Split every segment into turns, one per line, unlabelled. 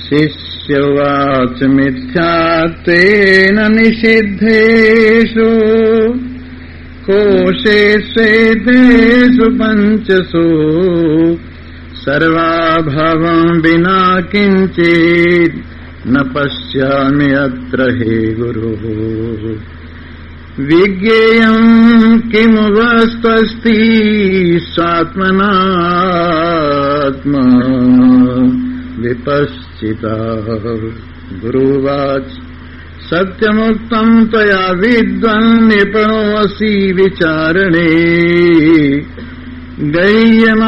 शिष्योवाच मिथ्यात्वेन निषिद्धेषु कोशेषु पञ्चसु सर्वाभावं विना किञ्चित् न पश्यामि अत्र हे गुरुः। विज्ञेयं किमु वस्त्वस्ति स्वात्मनात्मा विपश्चिता। गुरुवाच सत्यमुक्तं त्वया विद्वान् निपुणोऽसि विचारणे गह्यमादिविकारास्ते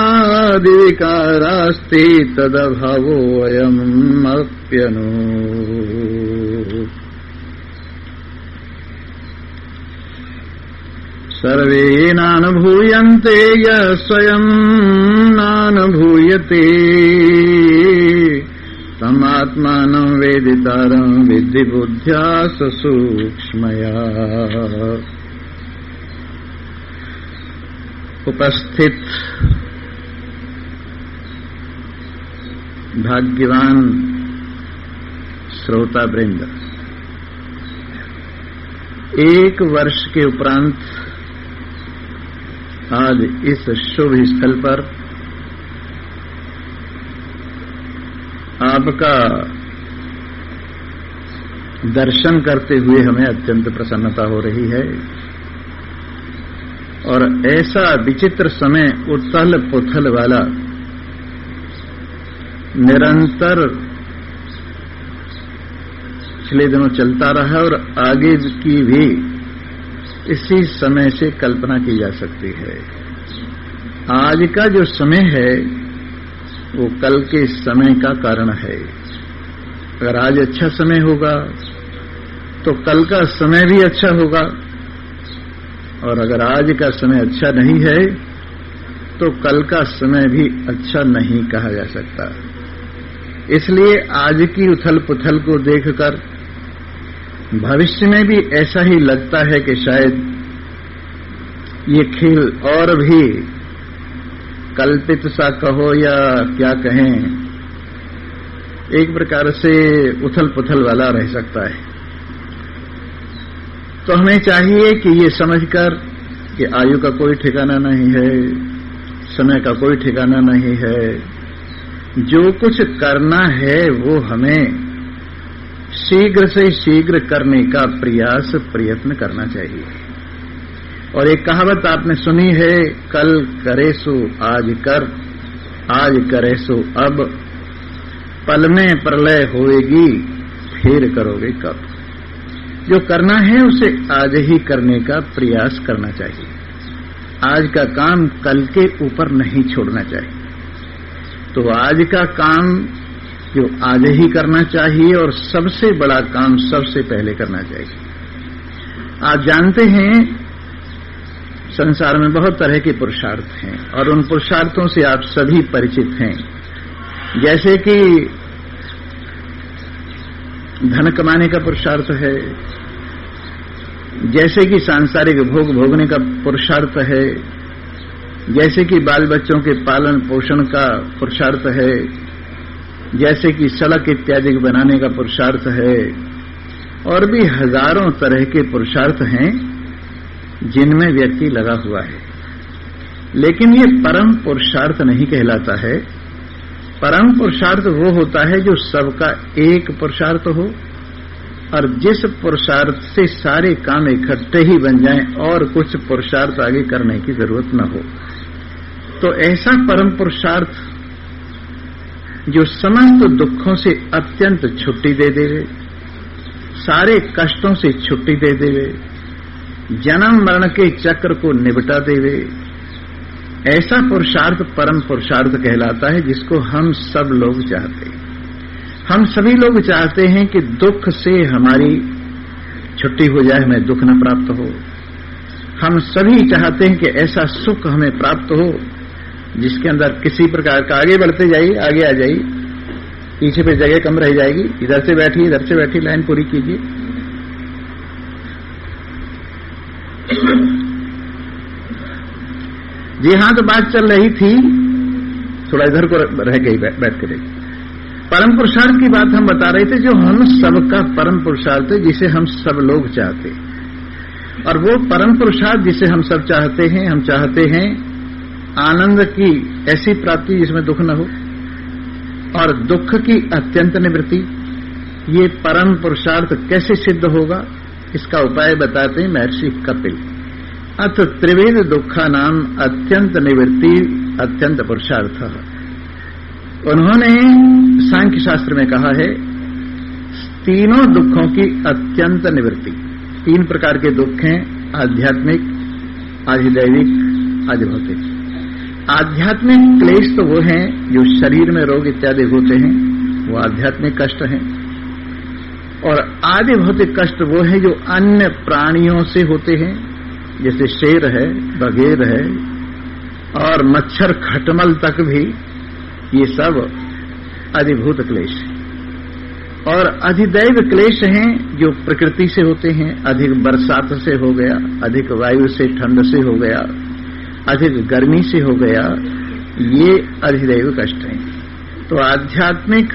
तदभावोऽयमप्यनु। सर्वे नानुभूयन्ते यः स्वयं नानुभूयते तमात्मानं वेदितारं विद्धि बुद्ध्या सूक्ष्मया। उपस्थित भाग्यवान श्रोता वृंद, एक वर्ष के उपरांत आज इस शुभ स्थल पर आपका दर्शन करते हुए हमें अत्यंत प्रसन्नता हो रही है। और ऐसा विचित्र समय उथल पुथल वाला निरंतर पिछले दिनों चलता रहा और आगे की भी इसी समय से कल्पना की जा सकती है। आज का जो समय है वो कल के समय का कारण है। अगर आज अच्छा समय होगा तो कल का समय भी अच्छा होगा, और अगर आज का समय अच्छा नहीं है तो कल का समय भी अच्छा नहीं कहा जा सकता। इसलिए आज की उथल पुथल को देखकर भविष्य में भी ऐसा ही लगता है कि शायद ये खेल और भी कल्पित सा कहो या क्या कहें, एक प्रकार से उथल पुथल वाला रह सकता है। तो हमें चाहिए कि ये समझकर कि आयु का कोई ठिकाना नहीं है, समय का कोई ठिकाना नहीं है, जो कुछ करना है वो हमें शीघ्र से शीघ्र करने का प्रयत्न करना चाहिए। और एक कहावत आपने सुनी है, कल करे सो आज कर, आज करे सो अब, पल में प्रलय होएगी फिर करोगे कब। जो करना है उसे आज ही करने का प्रयास करना चाहिए। आज का काम कल के ऊपर नहीं छोड़ना चाहिए। तो आज का काम जो आज ही करना चाहिए और सबसे बड़ा काम सबसे पहले करना चाहिए। आप जानते हैं संसार में बहुत तरह के पुरुषार्थ हैं और उन पुरुषार्थों से आप सभी परिचित हैं। जैसे कि धन कमाने का पुरुषार्थ है, जैसे कि सांसारिक भोग भोगने का पुरुषार्थ है, जैसे कि बाल बच्चों के पालन पोषण का पुरुषार्थ है, जैसे कि सड़क इत्यादि बनाने का पुरुषार्थ है, और भी हजारों तरह के पुरुषार्थ हैं जिनमें व्यक्ति लगा हुआ है। लेकिन ये परम पुरुषार्थ नहीं कहलाता है। परम पुरुषार्थ वो होता है जो सबका एक पुरुषार्थ हो और जिस पुरुषार्थ से सारे काम इकट्ठे ही बन जाएं और कुछ पुरुषार्थ आगे करने की जरूरत न हो। तो ऐसा परम पुरुषार्थ जो समस्त दुखों से अत्यंत छुट्टी दे देवे, सारे कष्टों से छुट्टी दे देवे, जन्म मरण के चक्र को निपटा देवे, ऐसा पुरुषार्थ परम पुरुषार्थ कहलाता है, जिसको हम सब लोग चाहते हैं। हम सभी लोग चाहते हैं कि दुख से हमारी छुट्टी हो जाए, हमें दुख न प्राप्त हो। हम सभी चाहते हैं कि ऐसा सुख हमें प्राप्त हो जिसके अंदर किसी प्रकार का आगे बढ़ते जाइए, आगे आ जाइए, पीछे पे जगह कम रह जाएगी, इधर से बैठिए, इधर से बैठिए, लाइन पूरी कीजिए। जी हाँ, तो बात चल रही थी, थोड़ा इधर को रह गई, बैठ के देखिए। परम पुरुषार्थ की बात हम बता रहे थे, जो हम सबका परम पुरुषार्थ है, जिसे हम सब लोग चाहते हैं। और वो परम पुरुषार्थ जिसे हम सब चाहते हैं, हम चाहते हैं आनंद की ऐसी प्राप्ति जिसमें दुख न हो और दुख की अत्यंत निवृत्ति। ये परम पुरुषार्थ कैसे सिद्ध होगा, इसका उपाय बताते हैं महर्षि कपिल। अथ त्रिविध दुखा नाम अत्यंत निवृत्ति अत्यंत पुरुषार्थ। उन्होंने सांख्य शास्त्र में कहा है तीनों दुखों की अत्यंत निवृत्ति। 3 प्रकार के दुख हैं, आध्यात्मिक, अधिदैविक, अधिभौतिक। आध्यात्मिक क्लेश तो वो हैं जो शरीर में रोग इत्यादि होते हैं, वो आध्यात्मिक कष्ट हैं। और आधिभौतिक कष्ट वो है जो अन्य प्राणियों से होते हैं, जैसे शेर है, बघेर है और मच्छर खटमल तक भी, ये सब अधिभूत क्लेश है। और अधिदैव क्लेश हैं जो प्रकृति से होते हैं, अधिक बरसात से हो गया, अधिक वायु से, ठंड से हो गया, अधिक गर्मी से हो गया, ये अधिदैव कष्ट हैं। तो आध्यात्मिक,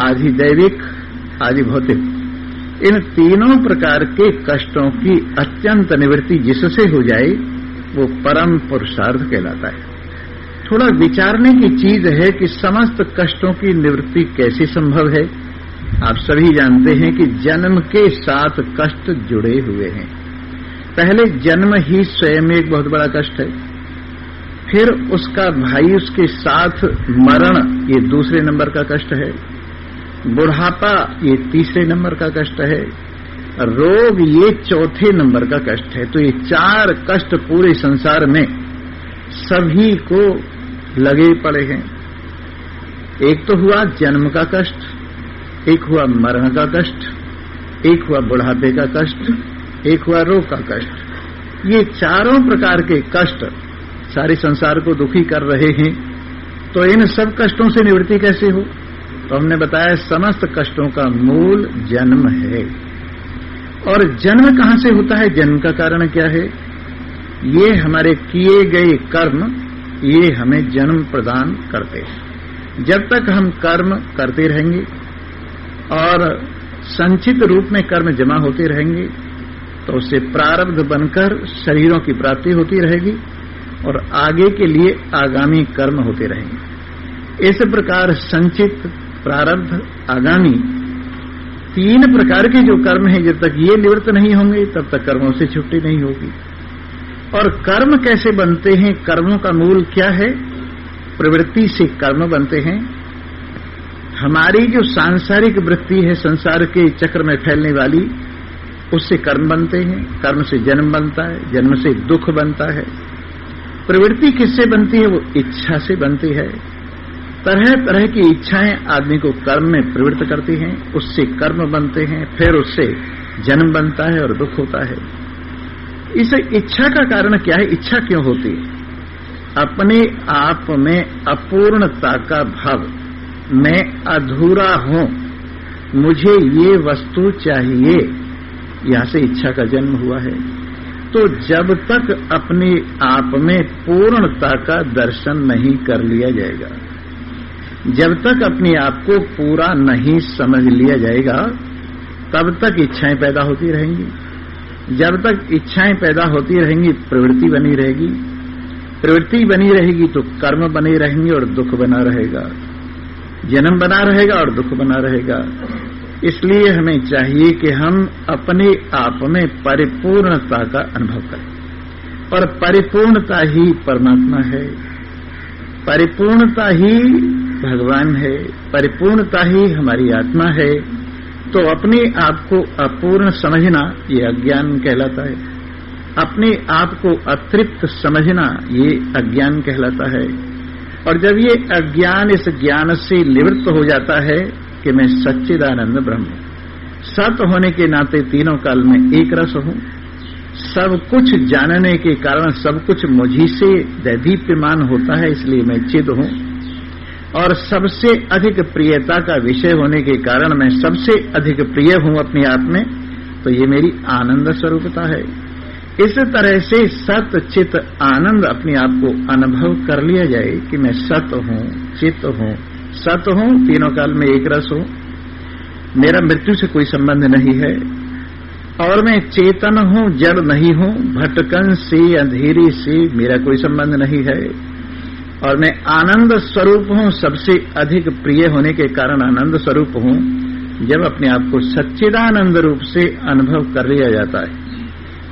अधिदैविक, अधिभौतिक, इन तीनों प्रकार के कष्टों की अत्यंत निवृत्ति जिससे हो जाए वो परम पुरुषार्थ कहलाता है। थोड़ा विचारने की चीज है कि समस्त कष्टों की निवृत्ति कैसे संभव है। आप सभी जानते हैं कि जन्म के साथ कष्ट जुड़े हुए हैं। पहले जन्म ही स्वयं एक बहुत बड़ा कष्ट है, फिर उसका भाई उसके साथ मरण, ये दूसरे नंबर का कष्ट है, बुढ़ापा ये तीसरे नंबर का कष्ट है, रोग ये चौथे नंबर का कष्ट है। तो ये 4 कष्ट पूरे संसार में सभी को लगे पड़े हैं। एक तो हुआ जन्म का कष्ट, एक हुआ मरण का कष्ट, एक हुआ बुढ़ापे का कष्ट, एक हुआ रोग का कष्ट। ये चारों प्रकार के कष्ट सारे संसार को दुखी कर रहे हैं। तो इन सब कष्टों से निवृत्ति कैसे हो? तो हमने बताया समस्त कष्टों का मूल जन्म है। और जन्म कहां से होता है, जन्म का कारण क्या है? ये हमारे किए गए कर्म, ये हमें जन्म प्रदान करते हैं। जब तक हम कर्म करते रहेंगे और संचित रूप में कर्म जमा होते रहेंगे तो उससे प्रारब्ध बनकर शरीरों की प्राप्ति होती रहेगी और आगे के लिए आगामी कर्म होते रहेंगे। इस प्रकार संचित, प्रारब्ध, आगामी 3 प्रकार के जो कर्म हैं, जब तक ये निवृत्त नहीं होंगे तब तक कर्मों से छुट्टी नहीं होगी। और कर्म कैसे बनते हैं, कर्मों का मूल क्या है? प्रवृत्ति से कर्म बनते हैं। हमारी जो सांसारिक वृत्ति है, संसार के चक्र में फैलने वाली, उससे कर्म बनते हैं। कर्म से जन्म बनता है, जन्म से दुख बनता है। प्रवृत्ति किससे बनती है? वो इच्छा से बनती है। तरह तरह की इच्छाएं आदमी को कर्म में प्रवृत्त करती हैं, उससे कर्म बनते हैं, फिर उससे जन्म बनता है और दुख होता है। इस इच्छा का कारण क्या है? इच्छा क्यों होती है? अपने आप में अपूर्णता का भाव, मैं अधूरा हूं, मुझे ये वस्तु चाहिए, यहां से इच्छा का जन्म हुआ है। तो जब तक अपने आप में पूर्णता का दर्शन नहीं कर लिया जाएगा, जब तक अपने आप को पूरा नहीं समझ लिया जाएगा, तब तक इच्छाएं पैदा होती रहेंगी। जब तक इच्छाएं पैदा होती रहेंगी, प्रवृत्ति बनी रहेगी। प्रवृत्ति बनी रहेगी तो कर्म बने रहेंगे और दुख बना रहेगा, जन्म बना रहेगा और दुख बना रहेगा। इसलिए हमें चाहिए कि हम अपने आप में परिपूर्णता का अनुभव करें। और परिपूर्णता ही परमात्मा है, परिपूर्णता ही भगवान है, परिपूर्णता ही हमारी आत्मा है। तो अपने आप को अपूर्ण समझना ये अज्ञान कहलाता है, अपने आप को अतृप्त समझना ये अज्ञान कहलाता है। और जब ये अज्ञान इस ज्ञान से निवृत्त हो जाता है कि मैं सच्चिदानंद ब्रह्म, सत होने के नाते तीनों काल में एक रस हूं, सब कुछ जानने के कारण सब कुछ मुझी से दैदीप्यमान होता है, इसलिए मैं चिद हूं। और सबसे अधिक प्रियता का विषय होने के कारण मैं सबसे अधिक प्रिय हूं अपने आप में, तो ये मेरी आनंद स्वरूपता है। इस तरह से सत चित आनंद अपने आप को अनुभव कर लिया जाए कि मैं सत हूं, चित हूं, सत हूं, तीनों काल में एक रस हूं, मेरा मृत्यु से कोई संबंध नहीं है, और मैं चेतन हूं, जड़ नहीं हूं, भटकन से अंधेरे से मेरा कोई संबंध नहीं है, और मैं आनंद स्वरूप हूं, सबसे अधिक प्रिय होने के कारण आनंद स्वरूप हूं। जब अपने आप को सच्चिदानंद रूप से अनुभव कर लिया जाता है,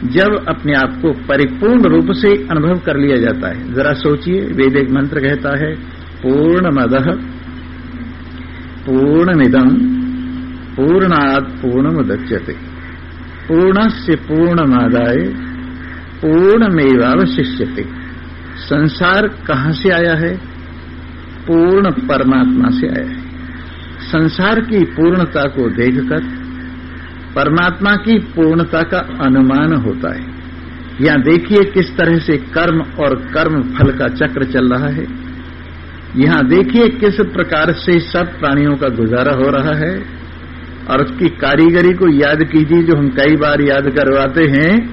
जब अपने आप को परिपूर्ण रूप से अनुभव कर लिया जाता है, जरा सोचिए, वेद एक मंत्र कहता है पूर्णमदः पूर्णमिदं पूर्णात् पूर्णमुदच्यते पूर्णस्य पूर्णमादाय पूर्णमेवावशिष्यते। संसार कहां से आया है? पूर्ण परमात्मा से आया है। संसार की पूर्णता को देखकर परमात्मा की पूर्णता का अनुमान होता है। यहां देखिए किस तरह से कर्म और कर्म फल का चक्र चल रहा है। यहां देखिए किस प्रकार से सब प्राणियों का गुजारा हो रहा है, और उसकी कारीगरी को याद कीजिए, जो हम कई बार याद करवाते हैं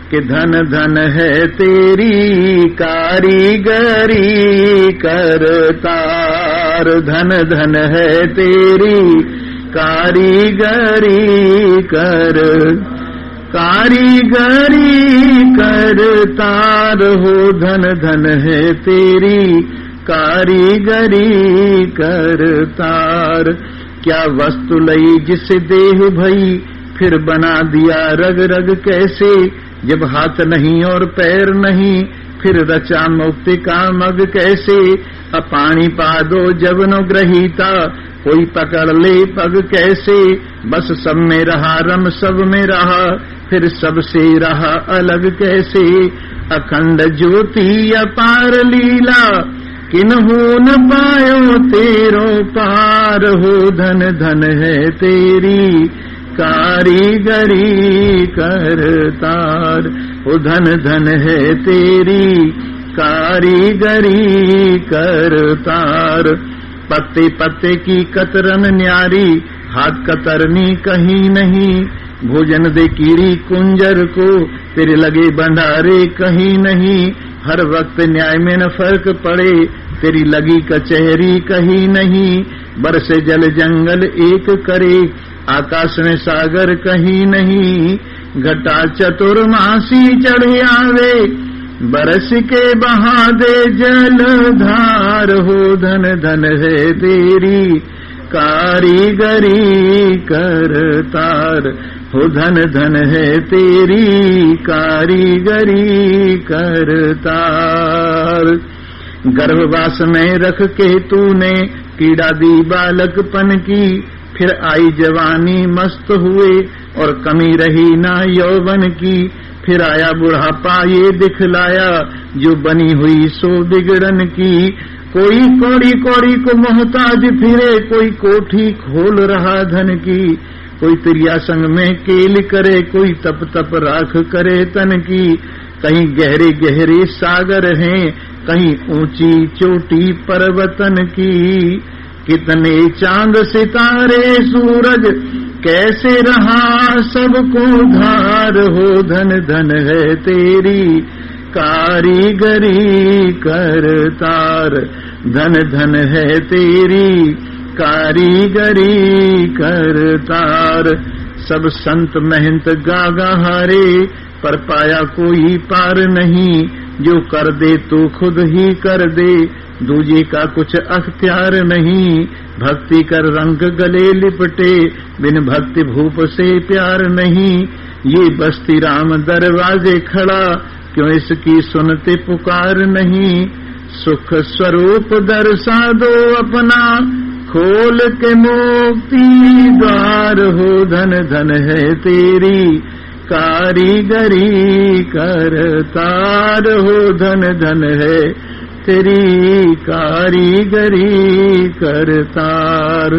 कि धन धन है तेरी कारीगरी करतार, धन धन है तेरी कारीगरी कारीगरी करतार हो, धन धन है तेरी कारीगरी करतार। क्या वस्तु लई जिस देह भई, फिर बना दिया रग रग कैसे, जब हाथ नहीं और पैर नहीं, फिर रचा मुक्ति का मग कैसे। अपाणी पादो जब न ग्रहीता, कोई पकड़ ले पग कैसे, बस सब में रहा रम सब में रहा, फिर सबसे रहा अलग कैसे। अखंड ज्योति अपार लीला, किन्हू न पायो तेरो पार हो, धन धन है तेरी कारीगरी करतार हो, धन धन है तेरी कारीगरी करतार। पत्ते पत्ते की कतरन न्यारी, हाथ कतरनी कहीं नहीं, भोजन दे कीड़ी कुंजर को, तेरे लगे भंडारे कहीं नहीं। हर वक्त न्याय में न फर्क पड़े, तेरी लगी कचहरी कहीं नहीं। बरसे जल जंगल एक करे, आकाश में सागर कहीं नहीं। घटा चतुर्मासी चढ़े आवे, बरस के बहा दे जलधार हो, धन धन है तेरी कारीगरी करतार हो, धन धन है तेरी कारीगरी करतार। गर्भवास में रख के तूने पीड़ा दी बालकपन की, फिर आई जवानी मस्त हुए और कमी रही ना यौवन की। फिर आया बुढ़ापा ये दिखलाया, जो बनी हुई सो बिगड़न की। कोई कौड़ी कौड़ी को मोहताज फिरे, कोई कोठी खोल रहा धन की। कोई त्रिया संग में केल करे, कोई तप तप राख करे तन की। कहीं गहरे गहरे सागर हैं, कहीं ऊंची चोटी पर्वतन की। कितने चांद सितारे सूरज, कैसे रहा सबको धार हो, धन धन है तेरी कारीगरी करतार। धन धन है तेरी कारीगरी करतार। सब संत महंत गागा हारे, पर पाया कोई पार नहीं। जो कर दे तो खुद ही कर दे, दूजे का कुछ अख्तियार नहीं। भक्ति कर रंग गले लिपटे, बिन भक्ति भूप से प्यार नहीं। ये बस्ती राम दरवाजे खड़ा, क्यों इसकी सुनते पुकार नहीं। सुख स्वरूप दर्शा दो अपना, खोल के मुक्ति द्वार हो, धन धन है तेरी कारीगरी करतार हो, धन धन है तेरी कारीगरी करतार।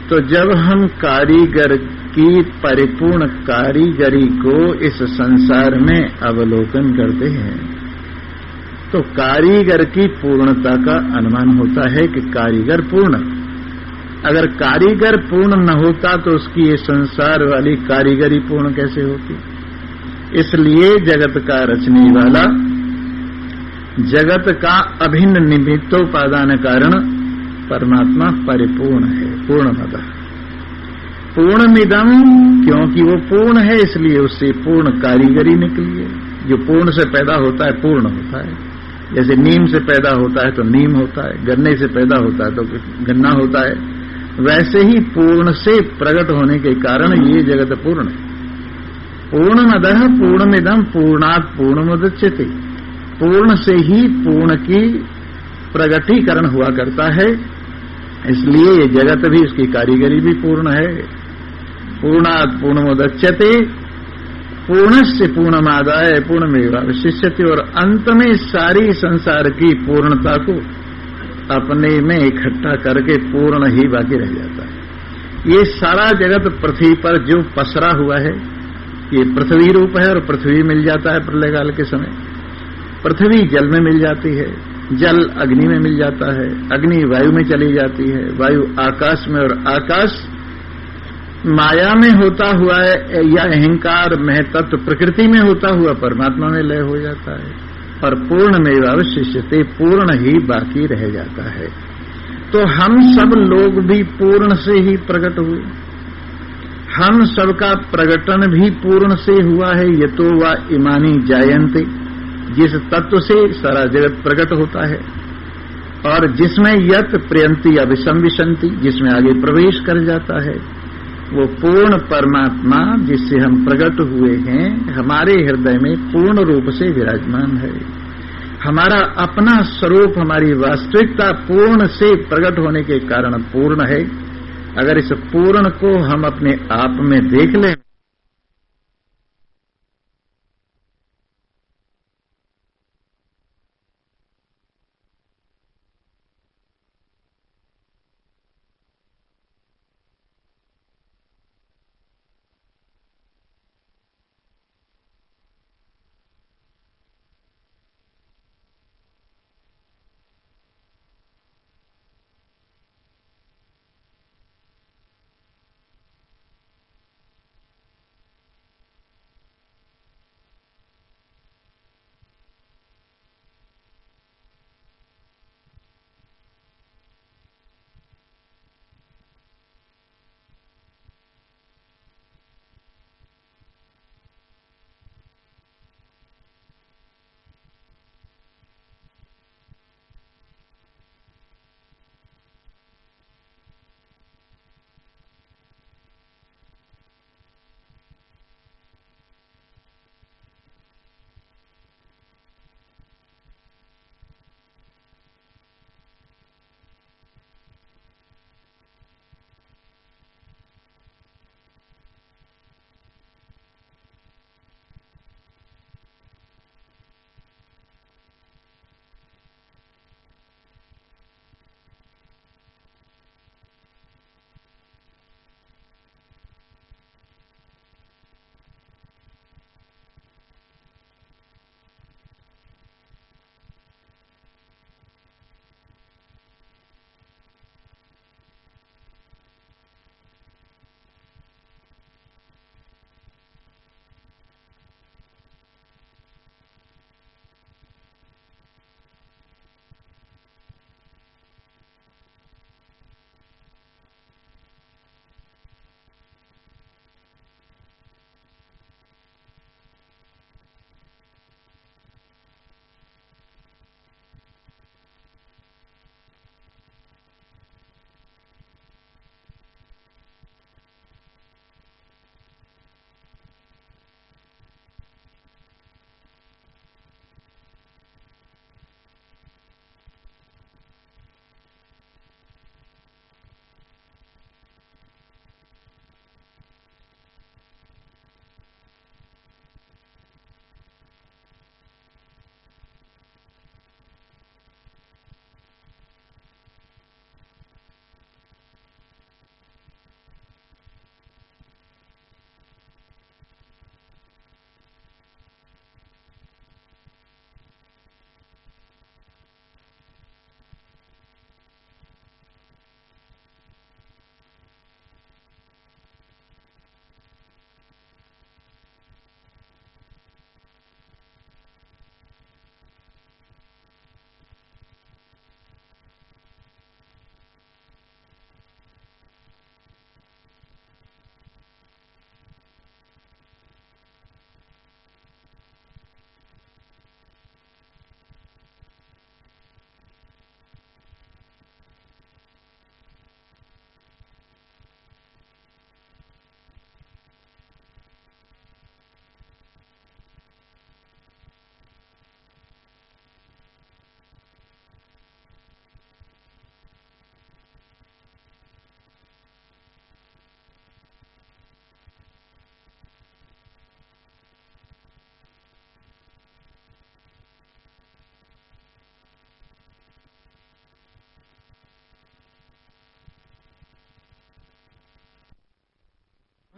तो जब हम कारीगर की परिपूर्ण कारीगरी को इस संसार में अवलोकन करते हैं, तो कारीगर की पूर्णता का अनुमान होता है कि कारीगर पूर्ण। अगर कारीगर पूर्ण न होता तो उसकी ये संसार वाली कारीगरी पूर्ण कैसे होती। इसलिए जगत का रचने वाला, जगत का अभिन्न निमित्तोपादान कारण परमात्मा परिपूर्ण है, पूर्णमदः पूर्णमिदं, क्योंकि वो पूर्ण है इसलिए उससे पूर्ण कारीगरी निकली है। जो पूर्ण से पैदा होता है पूर्ण होता है। जैसे नीम से पैदा होता है तो नीम होता है, गन्ने से पैदा होता है तो गन्ना होता है, वैसे ही पूर्ण से प्रकट होने के कारण ये जगत पूर्ण है। पूर्णमदः पूर्णमिदं पूर्णात् पूर्णमुदच्यते, पूर्ण से ही पूर्ण की प्रगटीकरण हुआ करता है, इसलिए ये जगत भी, उसकी कारीगरी भी पूर्ण है। पूर्णात् पूर्णमुदच्यते, पूर्णस्य पूर्णमादाय पूर्णमेवावशिष्यते, और अंत में सारी संसार की पूर्णता को अपने में इकट्ठा करके पूर्ण ही बाकी रह जाता है। ये सारा जगत पृथ्वी पर जो पसरा हुआ है, ये पृथ्वी रूप है, और पृथ्वी मिल जाता है प्रलय काल के समय। पृथ्वी जल में मिल जाती है, जल अग्नि में मिल जाता है, अग्नि वायु में चली जाती है, वायु आकाश में, और आकाश माया में होता हुआ है या अहंकार महतत्व प्रकृति में होता हुआ परमात्मा में लय हो जाता है, और पूर्ण में अवशिष्यते, पूर्ण ही बाकी रह जाता है। तो हम सब लोग भी पूर्ण से ही प्रकट हुए, हम सबका प्रकटन भी पूर्ण से हुआ है। ये तो वह इमानी जायन्ते, जिस तत्व से सारा जगत प्रकट होता है, और जिसमें यत प्रियंती अभिसंविशंति, जिसमें आगे प्रवेश कर जाता है, वो पूर्ण परमात्मा जिससे हम प्रकट हुए हैं, हमारे हृदय में पूर्ण रूप से विराजमान है। हमारा अपना स्वरूप, हमारी वास्तविकता पूर्ण से प्रकट होने के कारण पूर्ण है। अगर इस पूर्ण को हम अपने आप में देख लें,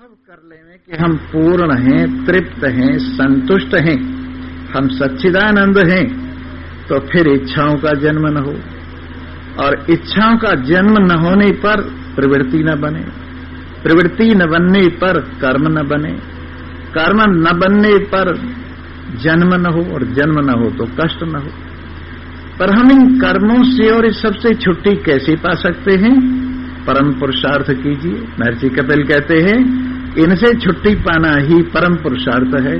अनुभव कर लें कि हम पूर्ण हैं, तृप्त हैं, संतुष्ट हैं, हम सच्चिदानंद हैं, तो फिर इच्छाओं का जन्म न हो। और इच्छाओं का जन्म न होने पर प्रवृत्ति न बने, प्रवृत्ति न बनने पर कर्म न बने, कर्म न बनने पर जन्म न हो, और जन्म न हो तो कष्ट न हो। पर हम इन कर्मों से और इस सबसे छुट्टी कैसे पा सकते हैं? परम पुरुषार्थ कीजिए। महर्षि कपिल कहते हैं इनसे छुट्टी पाना ही परम पुरुषार्थ है।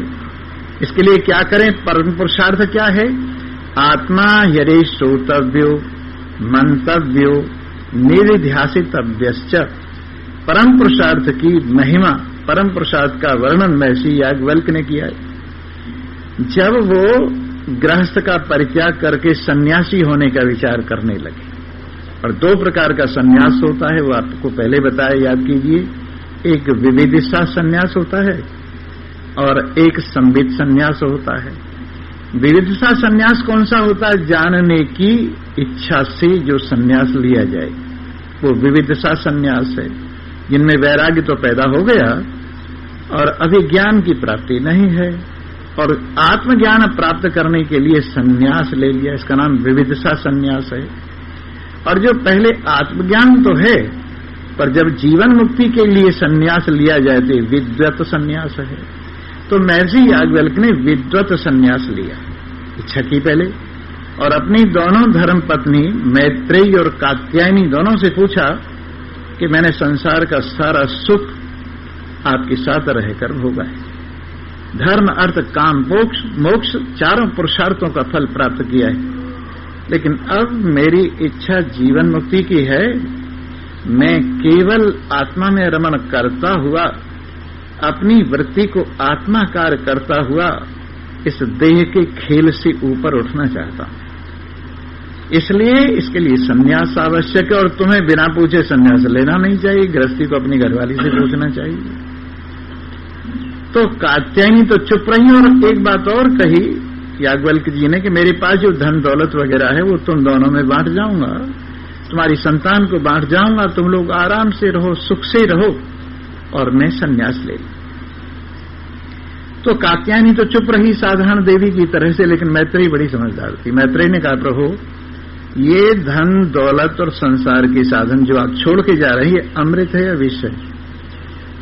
इसके लिए क्या करें? परम पुरुषार्थ क्या है? आत्मा यदि श्रोतव्यो मंतव्यो निधिध्यासितव्यश्च। परम पुरुषार्थ की महिमा, परम पुरुषार्थ का वर्णन महर्षि याज्ञवल्क्य ने किया है। जब वो गृहस्थ का परित्याग करके सन्यासी होने का विचार करने लगे, और दो प्रकार का सन्यास होता है, वो आपको पहले बताया, याद कीजिए। एक विविदिशा सन्यास होता है और एक संबित सन्यास होता है। विविदिशा सन्यास कौन सा होता है? जानने की इच्छा से जो सन्यास लिया जाए, वो विविदिशा सन्यास है, जिनमें वैराग्य तो पैदा हो गया और अभी ज्ञान की प्राप्ति नहीं है, और आत्मज्ञान प्राप्त करने के लिए सन्यास ले लिया, इसका नाम विविदिशा सन्यास है। और जो पहले आत्मज्ञान तो है, पर जब जीवन मुक्ति के लिए सन्यास लिया जाए तो विद्वत सन्यास है। तो महर्षि याज्ञवल्क्य ने विद्वत सन्यास लिया, इच्छा की पहले, और अपनी दोनों धर्म पत्नी मैत्रेयी और कात्यायनी दोनों से पूछा कि मैंने संसार का सारा सुख आपके साथ रहकर भोगा है, धर्म अर्थ काम मोक्ष चारों पुरुषार्थों का फल प्राप्त किया है, लेकिन अब मेरी इच्छा जीवन मुक्ति की है। मैं केवल आत्मा में रमण करता हुआ, अपनी वृत्ति को आत्माकार करता हुआ इस देह के खेल से ऊपर उठना चाहता हूं। इसलिए इसके लिए सन्यास आवश्यक है, और तुम्हें बिना पूछे सन्यास लेना नहीं चाहिए, गृहस्थी को अपनी घरवाली से पूछना चाहिए। तो कात्यायनी तो चुप रही, और एक बात और कही याज्ञवल्क्य जी ने कि मेरे पास जो धन दौलत वगैरह है वो तुम दोनों में बांट जाऊंगा, तुम्हारी संतान को बांट जाऊंगा, तुम लोग आराम से रहो, सुख से रहो, और मैं सन्यास ले लूं। तो कात्यायनी तो चुप रही साधारण देवी की तरह से, लेकिन मैत्रेयी बड़ी समझदार थी। मैत्रेयी ने कहा प्रभु, ये धन दौलत और संसार के साधन जो आप छोड़ के जा रही है, अमृत है या विष है?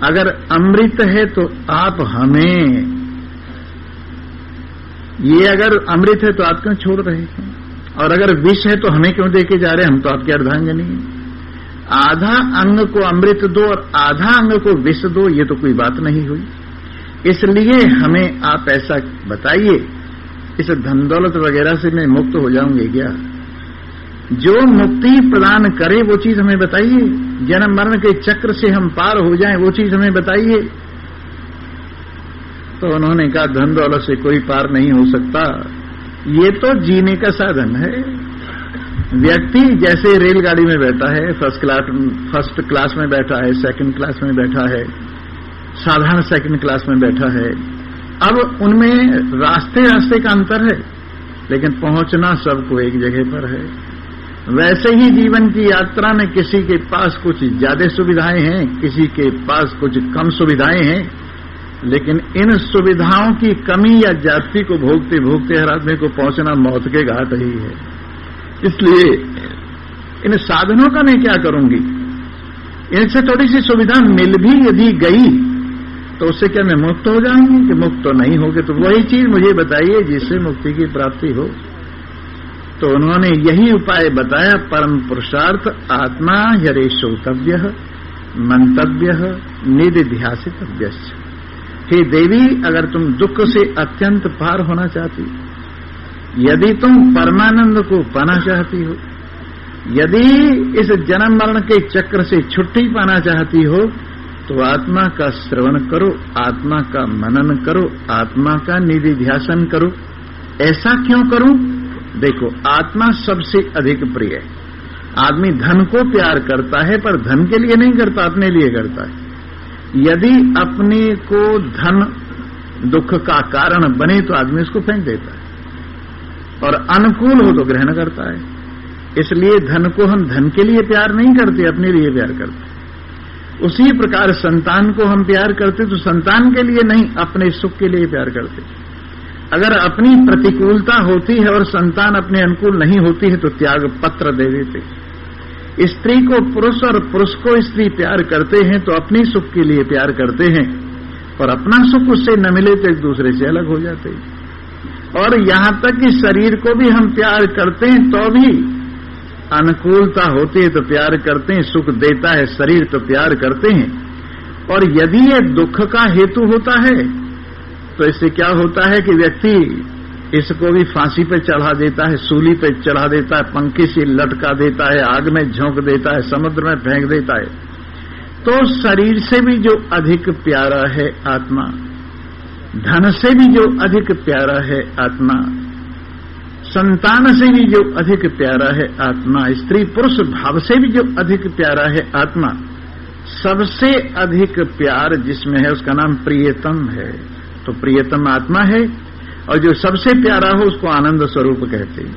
अगर अमृत है तो आप हमें, ये अगर अमृत है तो आप क्यों छोड़ रहे हैं? और अगर विष है तो हमें क्यों देके जा रहे हैं? हम तो आपके अर्धांगिनी हैं। आधा अंग को अमृत दो और आधा अंग को विष दो, ये तो कोई बात नहीं हुई। इसलिए हमें आप ऐसा बताइए, इस धन दौलत वगैरह से मैं मुक्त हो जाऊंगी क्या? जो मुक्ति प्रदान करे वो चीज हमें बताइए, जन्म मरण के चक्र से हम पार हो जाएं वो चीज हमें बताइए। तो उन्होंने कहा धन दौलत से कोई पार नहीं हो सकता, ये तो जीने का साधन है। व्यक्ति जैसे रेलगाड़ी में बैठा है, फर्स्ट क्लास में बैठा है, सेकंड क्लास में बैठा है, साधारण सेकंड क्लास में बैठा है, अब उनमें रास्ते का अंतर है, लेकिन पहुंचना सबको एक जगह पर है। वैसे ही जीवन की यात्रा में किसी के पास कुछ ज्यादा सुविधाएं हैं, किसी के पास कुछ कम सुविधाएं हैं, लेकिन इन सुविधाओं की कमी या जाति को भोगते भोगते हर आदमी को पहुंचना मौत के घाट ही है। इसलिए इन साधनों का मैं क्या करूंगी? इनसे थोड़ी सी सुविधा मिल भी यदि गई तो उससे क्या मैं मुक्त हो जाऊंगी? कि मुक्त तो नहीं होगे। तो वही चीज मुझे बताइए जिससे मुक्ति की प्राप्ति हो। तो उन्होंने यही उपाय बताया, परम पुरुषार्थ आत्मा हरे श्रोतव्य मंतव्य निधिध्यासितव्य। हे देवी, अगर तुम दुख से अत्यंत पार होना चाहती, यदि तुम परमानंद को पाना चाहती हो, यदि इस जन्म मरण के चक्र से छुट्टी पाना चाहती हो, तो आत्मा का श्रवण करो, आत्मा का मनन करो, आत्मा का निधिध्यासन करो। ऐसा क्यों करूं? देखो, आत्मा सबसे अधिक प्रिय है। आदमी धन को प्यार करता है, पर धन के लिए नहीं करता, अपने लिए करता है। यदि अपने को धन दुख का कारण बने तो आदमी उसको फेंक देता है, और अनुकूल हो तो ग्रहण करता है। इसलिए धन को हम धन के लिए प्यार नहीं करते, अपने लिए प्यार करते हैं। उसी प्रकार संतान को हम प्यार करते तो संतान के लिए नहीं, अपने सुख के लिए प्यार करते। अगर अपनी प्रतिकूलता होती है और संतान अपने अनुकूल नहीं होती है तो त्याग पत्र दे देते। स्त्री को पुरुष और पुरुष को स्त्री प्यार करते हैं तो अपने सुख के लिए प्यार करते हैं, और अपना सुख उससे न मिले तो एक दूसरे से अलग हो जाते हैं। और यहां तक कि शरीर को भी हम प्यार करते हैं तो भी अनुकूलता होती है तो प्यार करते हैं, सुख देता है शरीर तो प्यार करते हैं। और यदि ये दुख का हेतु होता है तो इससे क्या होता है कि व्यक्ति इसको भी फांसी पे चढ़ा देता है, सूली पे चढ़ा देता है, पंखे से लटका देता है, आग में झोंक देता है, समुद्र में फेंक देता है। तो शरीर से भी जो अधिक प्यारा है आत्मा, धन से भी जो अधिक प्यारा है आत्मा, संतान से भी जो अधिक प्यारा है आत्मा, स्त्री पुरुष भाव से भी जो अधिक प्यारा है आत्मा, सबसे अधिक प्यार जिसमें है उसका नाम प्रियतम है। तो प्रियतम आत्मा है, और जो सबसे प्यारा हो उसको आनंद स्वरूप कहते हैं।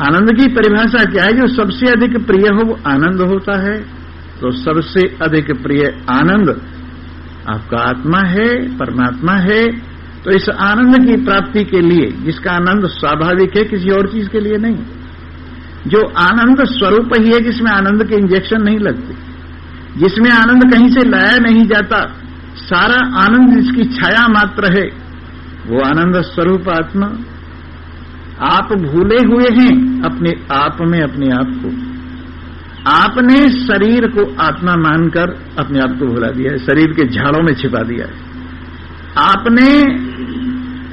आनंद की परिभाषा क्या है? जो सबसे अधिक प्रिय हो वो आनंद होता है। तो सबसे अधिक प्रिय आनंद आपका आत्मा है, परमात्मा है। तो इस आनंद की प्राप्ति के लिए, जिसका आनंद स्वाभाविक है, किसी और चीज के लिए नहीं, जो आनंद स्वरूप ही है, जिसमें आनंद के इंजेक्शन नहीं लगते, जिसमें आनंद कहीं से लाया नहीं जाता, सारा आनंद जिसकी छाया मात्र है, वो आनंद स्वरूप आत्मा। आप भूले हुए हैं अपने आप में अपने आप को। आपने शरीर को आत्मा मानकर अपने आप को भुला दिया है, शरीर के झाड़ों में छिपा दिया है। आपने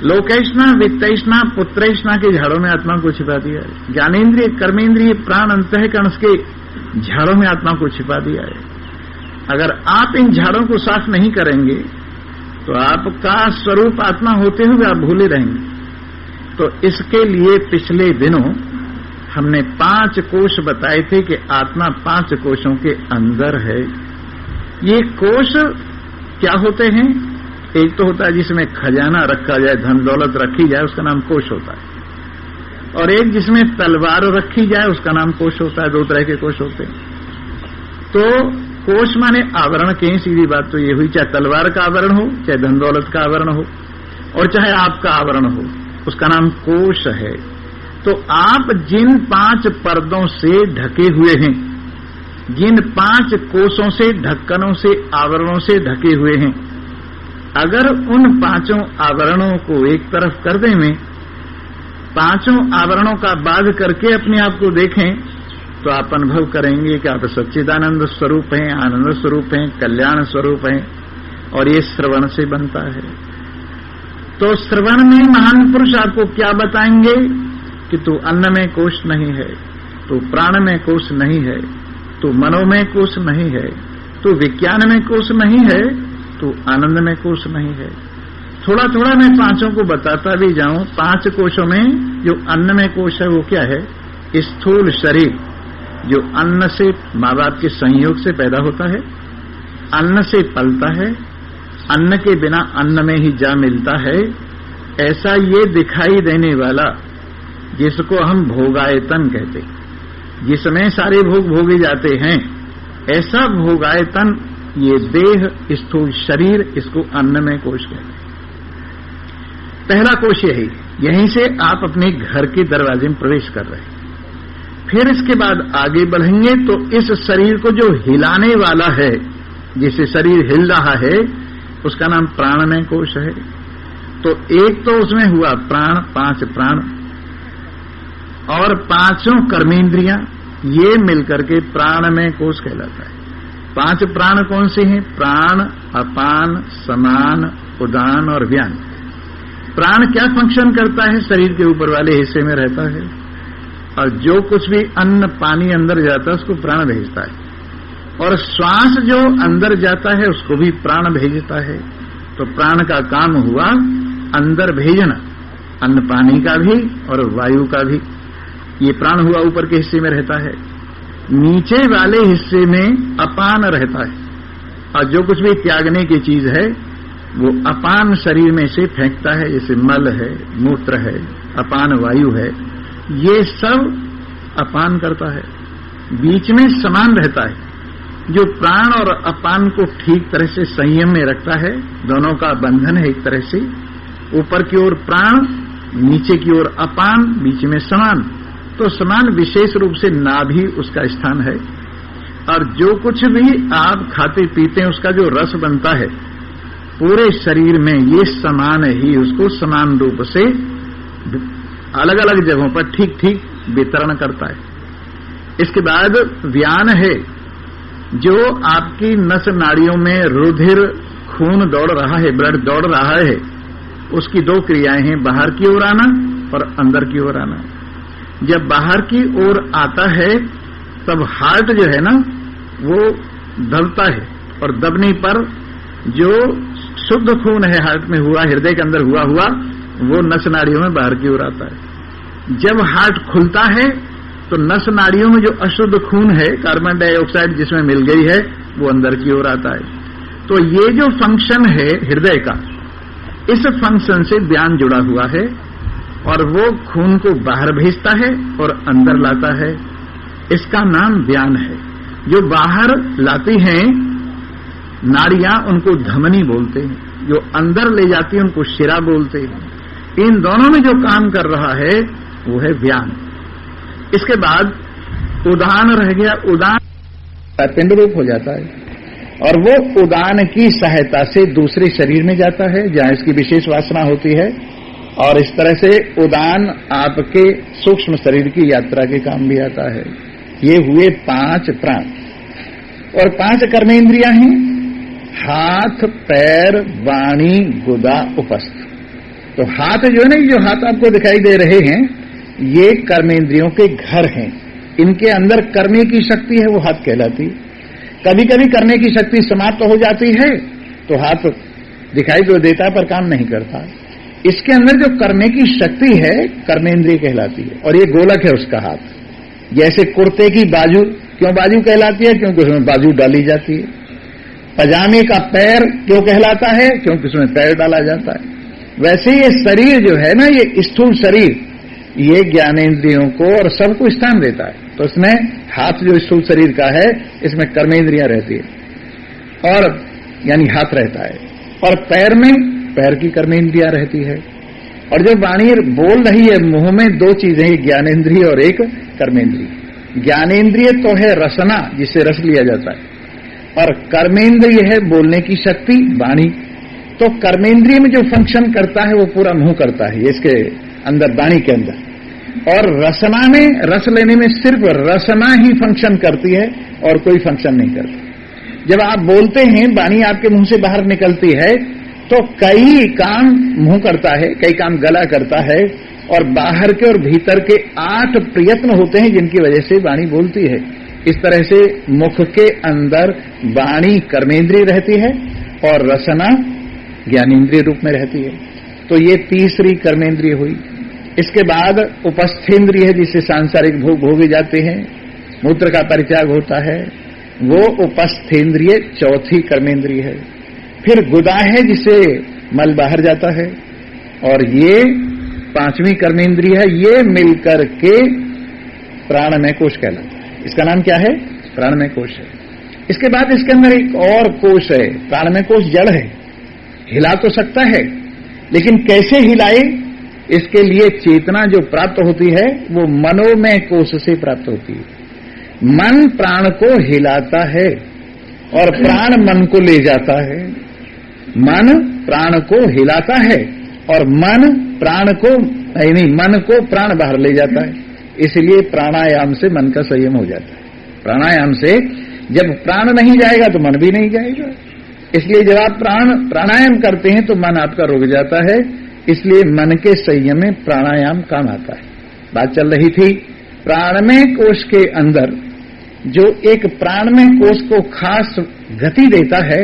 लोकेशना, वित्तैषणा, पुत्रैषणा के झाड़ों में आत्मा को छिपा दिया है। ज्ञानेन्द्रिय, कर्मेंद्रिय, प्राण, अंतःकरण के झाड़ों में आत्मा को छिपा दिया है। अगर आप इन झाड़ों को साफ नहीं करेंगे तो आपका स्वरूप आत्मा होते हुए आप भूले रहेंगे। तो इसके लिए पिछले दिनों हमने 5 कोश बताए थे कि आत्मा 5 कोशों के अंदर है। ये कोश क्या होते हैं? एक तो होता है जिसमें खजाना रखा जाए, धन दौलत रखी जाए, उसका नाम कोश होता है। और एक जिसमें तलवार रखी जाए, उसका नाम कोश होता है। 2 तरह के कोश होते हैं। तो कोश माने आवरण के, सीधी बात तो ये हुई, चाहे तलवार का आवरण हो, चाहे धन दौलत का आवरण हो, और चाहे आपका आवरण हो, उसका नाम कोश है। तो आप जिन 5 पर्दों से ढके हुए हैं, जिन 5 कोशों से, ढक्कनों से, आवरणों से ढके हुए हैं, अगर उन 5 आवरणों को एक तरफ कर दें में 5 आवरणों का बाध करके अपने आप को देखें तो आप अनुभव करेंगे कि आप सच्चिदानंद स्वरूप हैं, आनंद स्वरूप हैं, कल्याण स्वरूप हैं। और ये श्रवण से बनता है। तो श्रवण में महान पुरुष आपको क्या बताएंगे कि तू अन्न में कोश नहीं है, तू प्राण में कोश नहीं है, तू मनो में कोश नहीं है, तू विज्ञान में कोश नहीं है, तू आनंद में कोश नहीं है। थोड़ा थोड़ा मैं 5 को बताता भी जाऊं। 5 कोशों में जो अन्न में कोश है वो क्या है? स्थूल शरीर, जो अन्न से, माँ बाप के संयोग से पैदा होता है, अन्न से पलता है, अन्न के बिना अन्न में ही जा मिलता है, ऐसा ये दिखाई देने वाला जिसको हम भोगायतन कहते, जिसमें सारे भोग भोगे जाते हैं, ऐसा भोगायतन ये देह, स्थूल शरीर, इसको अन्न में कोश कहते हैं। पहला कोश यहीं से आप अपने घर के दरवाजे में प्रवेश कर रहे हैं। फिर इसके बाद आगे बढ़ेंगे तो इस शरीर को जो हिलाने वाला है, जिसे शरीर हिल रहा है, उसका नाम प्राणमय कोश है। तो एक तो उसमें हुआ प्राण, 5 प्राण, और 5 कर्मेंद्रियां, ये मिलकर के प्राणमय कोश कहलाता है। 5 प्राण कौन से हैं? प्राण, अपान, समान, उदान और व्यान। प्राण क्या फंक्शन करता है? शरीर के ऊपर वाले हिस्से में रहता है, और जो कुछ भी अन्न पानी अंदर जाता है उसको प्राण भेजता है, और श्वास जो अंदर जाता है उसको भी प्राण भेजता है। तो प्राण का काम हुआ अंदर भेजना, अन्न पानी का भी और वायु का भी। ये प्राण हुआ ऊपर के हिस्से में रहता है, नीचे वाले हिस्से में अपान रहता है, और जो कुछ भी त्यागने की चीज है वो अपान शरीर में से फेंकता है, जैसे मल है, मूत्र है, अपान वायु है, ये सब अपान करता है। बीच में समान रहता है, जो प्राण और अपान को ठीक तरह से संयम में रखता है। दोनों का बंधन है एक तरह से, ऊपर की ओर प्राण, नीचे की ओर अपान, बीच में समान। तो समान विशेष रूप से नाभि उसका स्थान है, और जो कुछ भी आप खाते पीते हैं उसका जो रस बनता है पूरे शरीर में, ये समान ही उसको समान रूप से अलग अलग जगहों पर ठीक ठीक वितरण करता है। इसके बाद व्यान है, जो आपकी नस नाड़ियों में रुधिर खून दौड़ रहा है, ब्लड दौड़ रहा है, उसकी दो क्रियाएं हैं, बाहर की ओर आना और अंदर की ओर आना। जब बाहर की ओर आता है तब हार्ट जो है ना वो दबता है, और दबने पर जो शुद्ध खून है हार्ट में हुआ, हृदय के अंदर हुआ वो नस नाड़ियों में बाहर की ओर आता है। जब हार्ट खुलता है तो नस नाड़ियों में जो अशुद्ध खून है, कार्बन डाइऑक्साइड जिसमें मिल गई है, वो अंदर की ओर आता है। तो ये जो फंक्शन है हृदय का, इस फंक्शन से व्यान जुड़ा हुआ है, और वो खून को बाहर भेजता है और अंदर लाता है। इसका नाम व्यान है। जो बाहर लाती हैं नाड़ियां, उनको धमनी बोलते हैं, जो अंदर ले जाती है उनको शिरा बोलते हैं। इन दोनों में जो काम कर रहा है वो है व्यान। इसके बाद उदान रह गया। उदान पिंड रूप हो जाता है, और वो उदान की सहायता से दूसरे शरीर में जाता है जहां इसकी विशेष वासना होती है, और इस तरह से उदान आपके सूक्ष्म शरीर की यात्रा के काम भी आता है। ये हुए 5 प्राण, और 5 कर्मेंद्रियां हैं, हाथ, पैर, वाणी, गुदा, उपस्थ। तो हाथ जो है ना, जो हाथ आपको दिखाई दे रहे हैं, ये कर्मेंद्रियों के घर हैं। इनके अंदर करने की शक्ति है, वो हाथ कहलाती है। कभी कभी करने की शक्ति समाप्त हो जाती है तो हाथ दिखाई तो देता है पर काम नहीं करता। इसके अंदर जो करने की शक्ति है कर्मेंद्रिय कहलाती है, और ये गोलक है उसका हाथ। जैसे कुर्ते की बाजू, क्यों बाजू कहलाती है? क्योंकि उसमें बाजू डाली जाती है। पजामे का पैर क्यों कहलाता है? क्योंकि उसमें पैर डाला जाता है। वैसे ये शरीर जो है ना, ये स्थूल शरीर, ये ज्ञानेंद्रियों को और सबको स्थान देता है। तो इसमें हाथ जो स्थूल शरीर का है, इसमें कर्मेंद्रियां रहती है, और यानी हाथ रहता है, और पैर में पैर की कर्मेंद्रियां रहती है। और जो वाणी बोल रही है मुंह में, 2 चीजें, एक ज्ञानेंद्रिय और एक कर्मेंद्रिय। ज्ञानेंद्रिय तो है रसना, जिससे रस लिया जाता है, और कर्मेंद्रिय है बोलने की शक्ति, वाणी। तो कर्मेंद्रिय में जो फंक्शन करता है वो पूरा मुंह करता है, इसके अंदर, वाणी के अंदर। और रसना में, रस लेने में सिर्फ रसना ही फंक्शन करती है और कोई फंक्शन नहीं करती। जब आप बोलते हैं, वाणी आपके मुंह से बाहर निकलती है, तो कई काम मुंह करता है, कई काम गला करता है, और बाहर के और भीतर के 8 प्रयत्न होते हैं जिनकी वजह से वाणी बोलती है। इस तरह से मुख के अंदर वाणी कर्मेंद्रिय रहती है और रसना ज्ञानेंद्रिय रूप में रहती है। तो ये तीसरी कर्मेंद्रिय हुई। इसके बाद उपस्थेंद्रिय है, जिससे सांसारिक भोग भोगे जाते हैं, मूत्र का परित्याग होता है, वो उपस्थेंद्रिय चौथी कर्मेंद्रिय है। फिर गुदा है, जिससे मल बाहर जाता है, और ये 5वीं कर्मेंद्रिय है। ये मिलकर के प्राणमय कोश कहलाता है। इसका नाम क्या है? प्राणमय कोश है। इसके बाद इसके अंदर एक और कोश है, प्राणमय कोश जड़ है, हिला तो सकता है, लेकिन कैसे हिलाए? इसके लिए चेतना जो प्राप्त होती है वो मनोमय कोश से प्राप्त होती है। मन प्राण को हिलाता है और प्राण मन को ले जाता है। मन प्राण को हिलाता है और मन प्राण को, नहीं, मन को प्राण बाहर ले जाता है। इसलिए प्राणायाम से मन का संयम हो जाता है। प्राणायाम से जब प्राण नहीं जाएगा तो मन भी नहीं जाएगा। इसलिए जब आप प्राणायाम करते हैं तो मन आपका रुक जाता है। इसलिए मन के संयम में प्राणायाम काम आता है। बात चल रही थी प्राणमय कोश के अंदर, जो एक प्राणमय कोश को खास गति देता है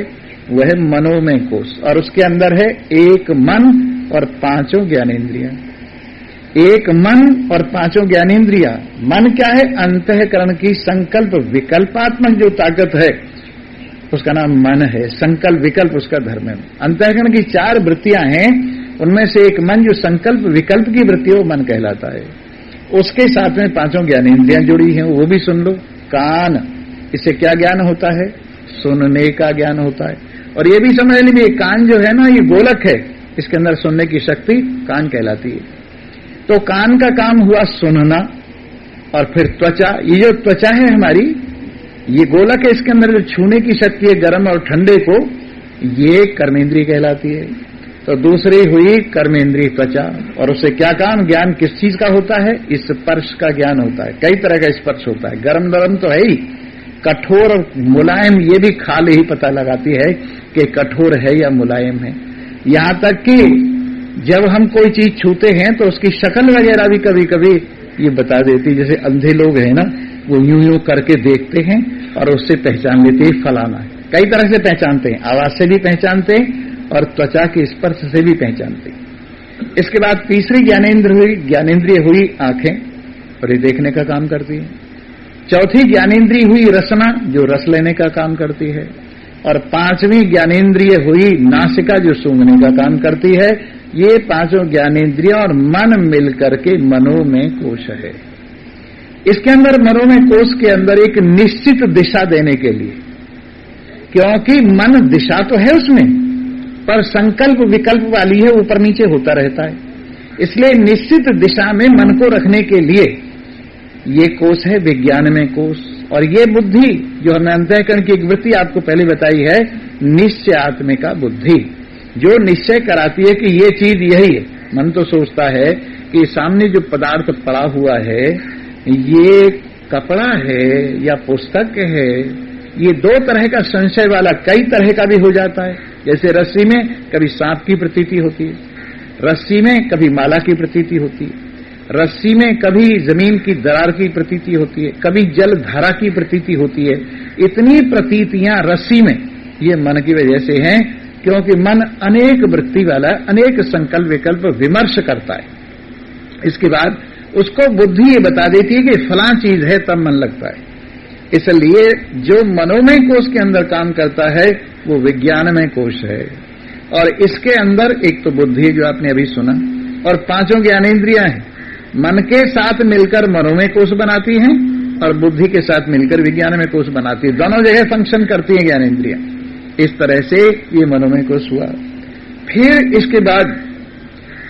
वह है मनोमय कोश, और उसके अंदर है एक मन और 5 ज्ञानेंद्रियां। एक मन और 5 ज्ञानेंद्रियां। मन क्या है? अंतःकरण की संकल्प विकल्पात्मक जो ताकत है उसका नाम मन है। संकल्प विकल्प उसका धर्म है। अंतःकरण की 4 वृत्तियां हैं, उनमें से एक मन जो संकल्प विकल्प की वृत्ति है वो मन कहलाता है। उसके साथ में 5 ज्ञानेंद्रियां जुड़ी हैं, वो भी सुन लो। कान, इससे क्या ज्ञान होता है? सुनने का ज्ञान होता है। और ये भी समझ लीजिए, कान जो है ना, ये गोलक है, इसके अंदर सुनने की शक्ति कान कहलाती है। तो कान का काम हुआ सुनना, और फिर त्वचा, ये जो त्वचा है हमारी, ये गोलक है, इसके अंदर जो छूने की शक्ति है गर्म और ठंडे को, ये कर्मेंद्रिय कहलाती है। तो दूसरी हुई कर्मेंद्रिय त्वचा, और उससे क्या काम? ज्ञान किस चीज का होता है? स्पर्श का ज्ञान होता है। कई तरह का स्पर्श होता है, गरम नरम तो है ही, कठोर और मुलायम ये भी खाल ही पता लगाती है कि कठोर है या मुलायम है। यहां तक कि जब हम कोई चीज छूते हैं तो उसकी शक्ल वगैरह भी कभी कभी ये बता देती। जैसे अंधे लोग हैं ना, वो यूं यूं करके देखते हैं और उससे पहचान लेते हैं फलाना है। कई तरह से पहचानते हैं, आवाज से भी पहचानते हैं और त्वचा के स्पर्श से भी पहचानते हैं। इसके बाद तीसरी ज्ञानेंद्रिय हुई आंखें, और ये देखने का काम करती है। चौथी ज्ञानेंद्रिय हुई रसना, जो रस लेने का काम करती है। और पांचवी ज्ञानेंद्रिय हुई नासिका, जो सूंघने का काम करती है। ये पांचों ज्ञानेंद्रिय और मन मिलकर के मनोमय कोश है। इसके अंदर मनोमय कोश के अंदर एक निश्चित दिशा देने के लिए, क्योंकि मन दिशा तो है उसमें, पर संकल्प विकल्प वाली है, ऊपर नीचे होता रहता है। इसलिए निश्चित दिशा में मन को रखने के लिए ये कोश है विज्ञानमय कोश। और ये बुद्धि जो हमने अंतःकरण की एक वृत्ति आपको पहले बताई है, निश्चयात्मिका बुद्धि, जो निश्चय कराती है कि ये चीज यही है। मन तो सोचता है कि सामने जो पदार्थ पड़ा हुआ है, ये कपड़ा है या पुस्तक है। ये दो तरह का संशय वाला कई तरह का भी हो जाता है। जैसे रस्सी में कभी सांप की प्रतीति होती है, रस्सी में कभी माला की प्रतीति होती है, रस्सी में कभी जमीन की दरार की प्रतीति होती है, कभी जल धारा की प्रतीति होती है। इतनी प्रतीतियां रस्सी में ये मन की वजह से हैं, क्योंकि मन अनेक वृत्ति वाला, अनेक संकल्प विकल्प विमर्श करता है। इसके बाद उसको बुद्धि ये बता देती है कि फलां चीज है, तब मन लगता है। इसलिए जो मनोमय कोश के अंदर काम करता है वो विज्ञानमय कोश है। और इसके अंदर एक तो बुद्धि जो आपने अभी सुना, और पांचों ज्ञानेंद्रियां हैं। मन के साथ मिलकर मनोमय कोश बनाती हैं और बुद्धि के साथ मिलकर विज्ञानमय कोश बनाती है। दोनों जगह फंक्शन करती हैं ज्ञानेंद्रियां। इस तरह से ये मनोमय कोश हुआ। फिर इसके बाद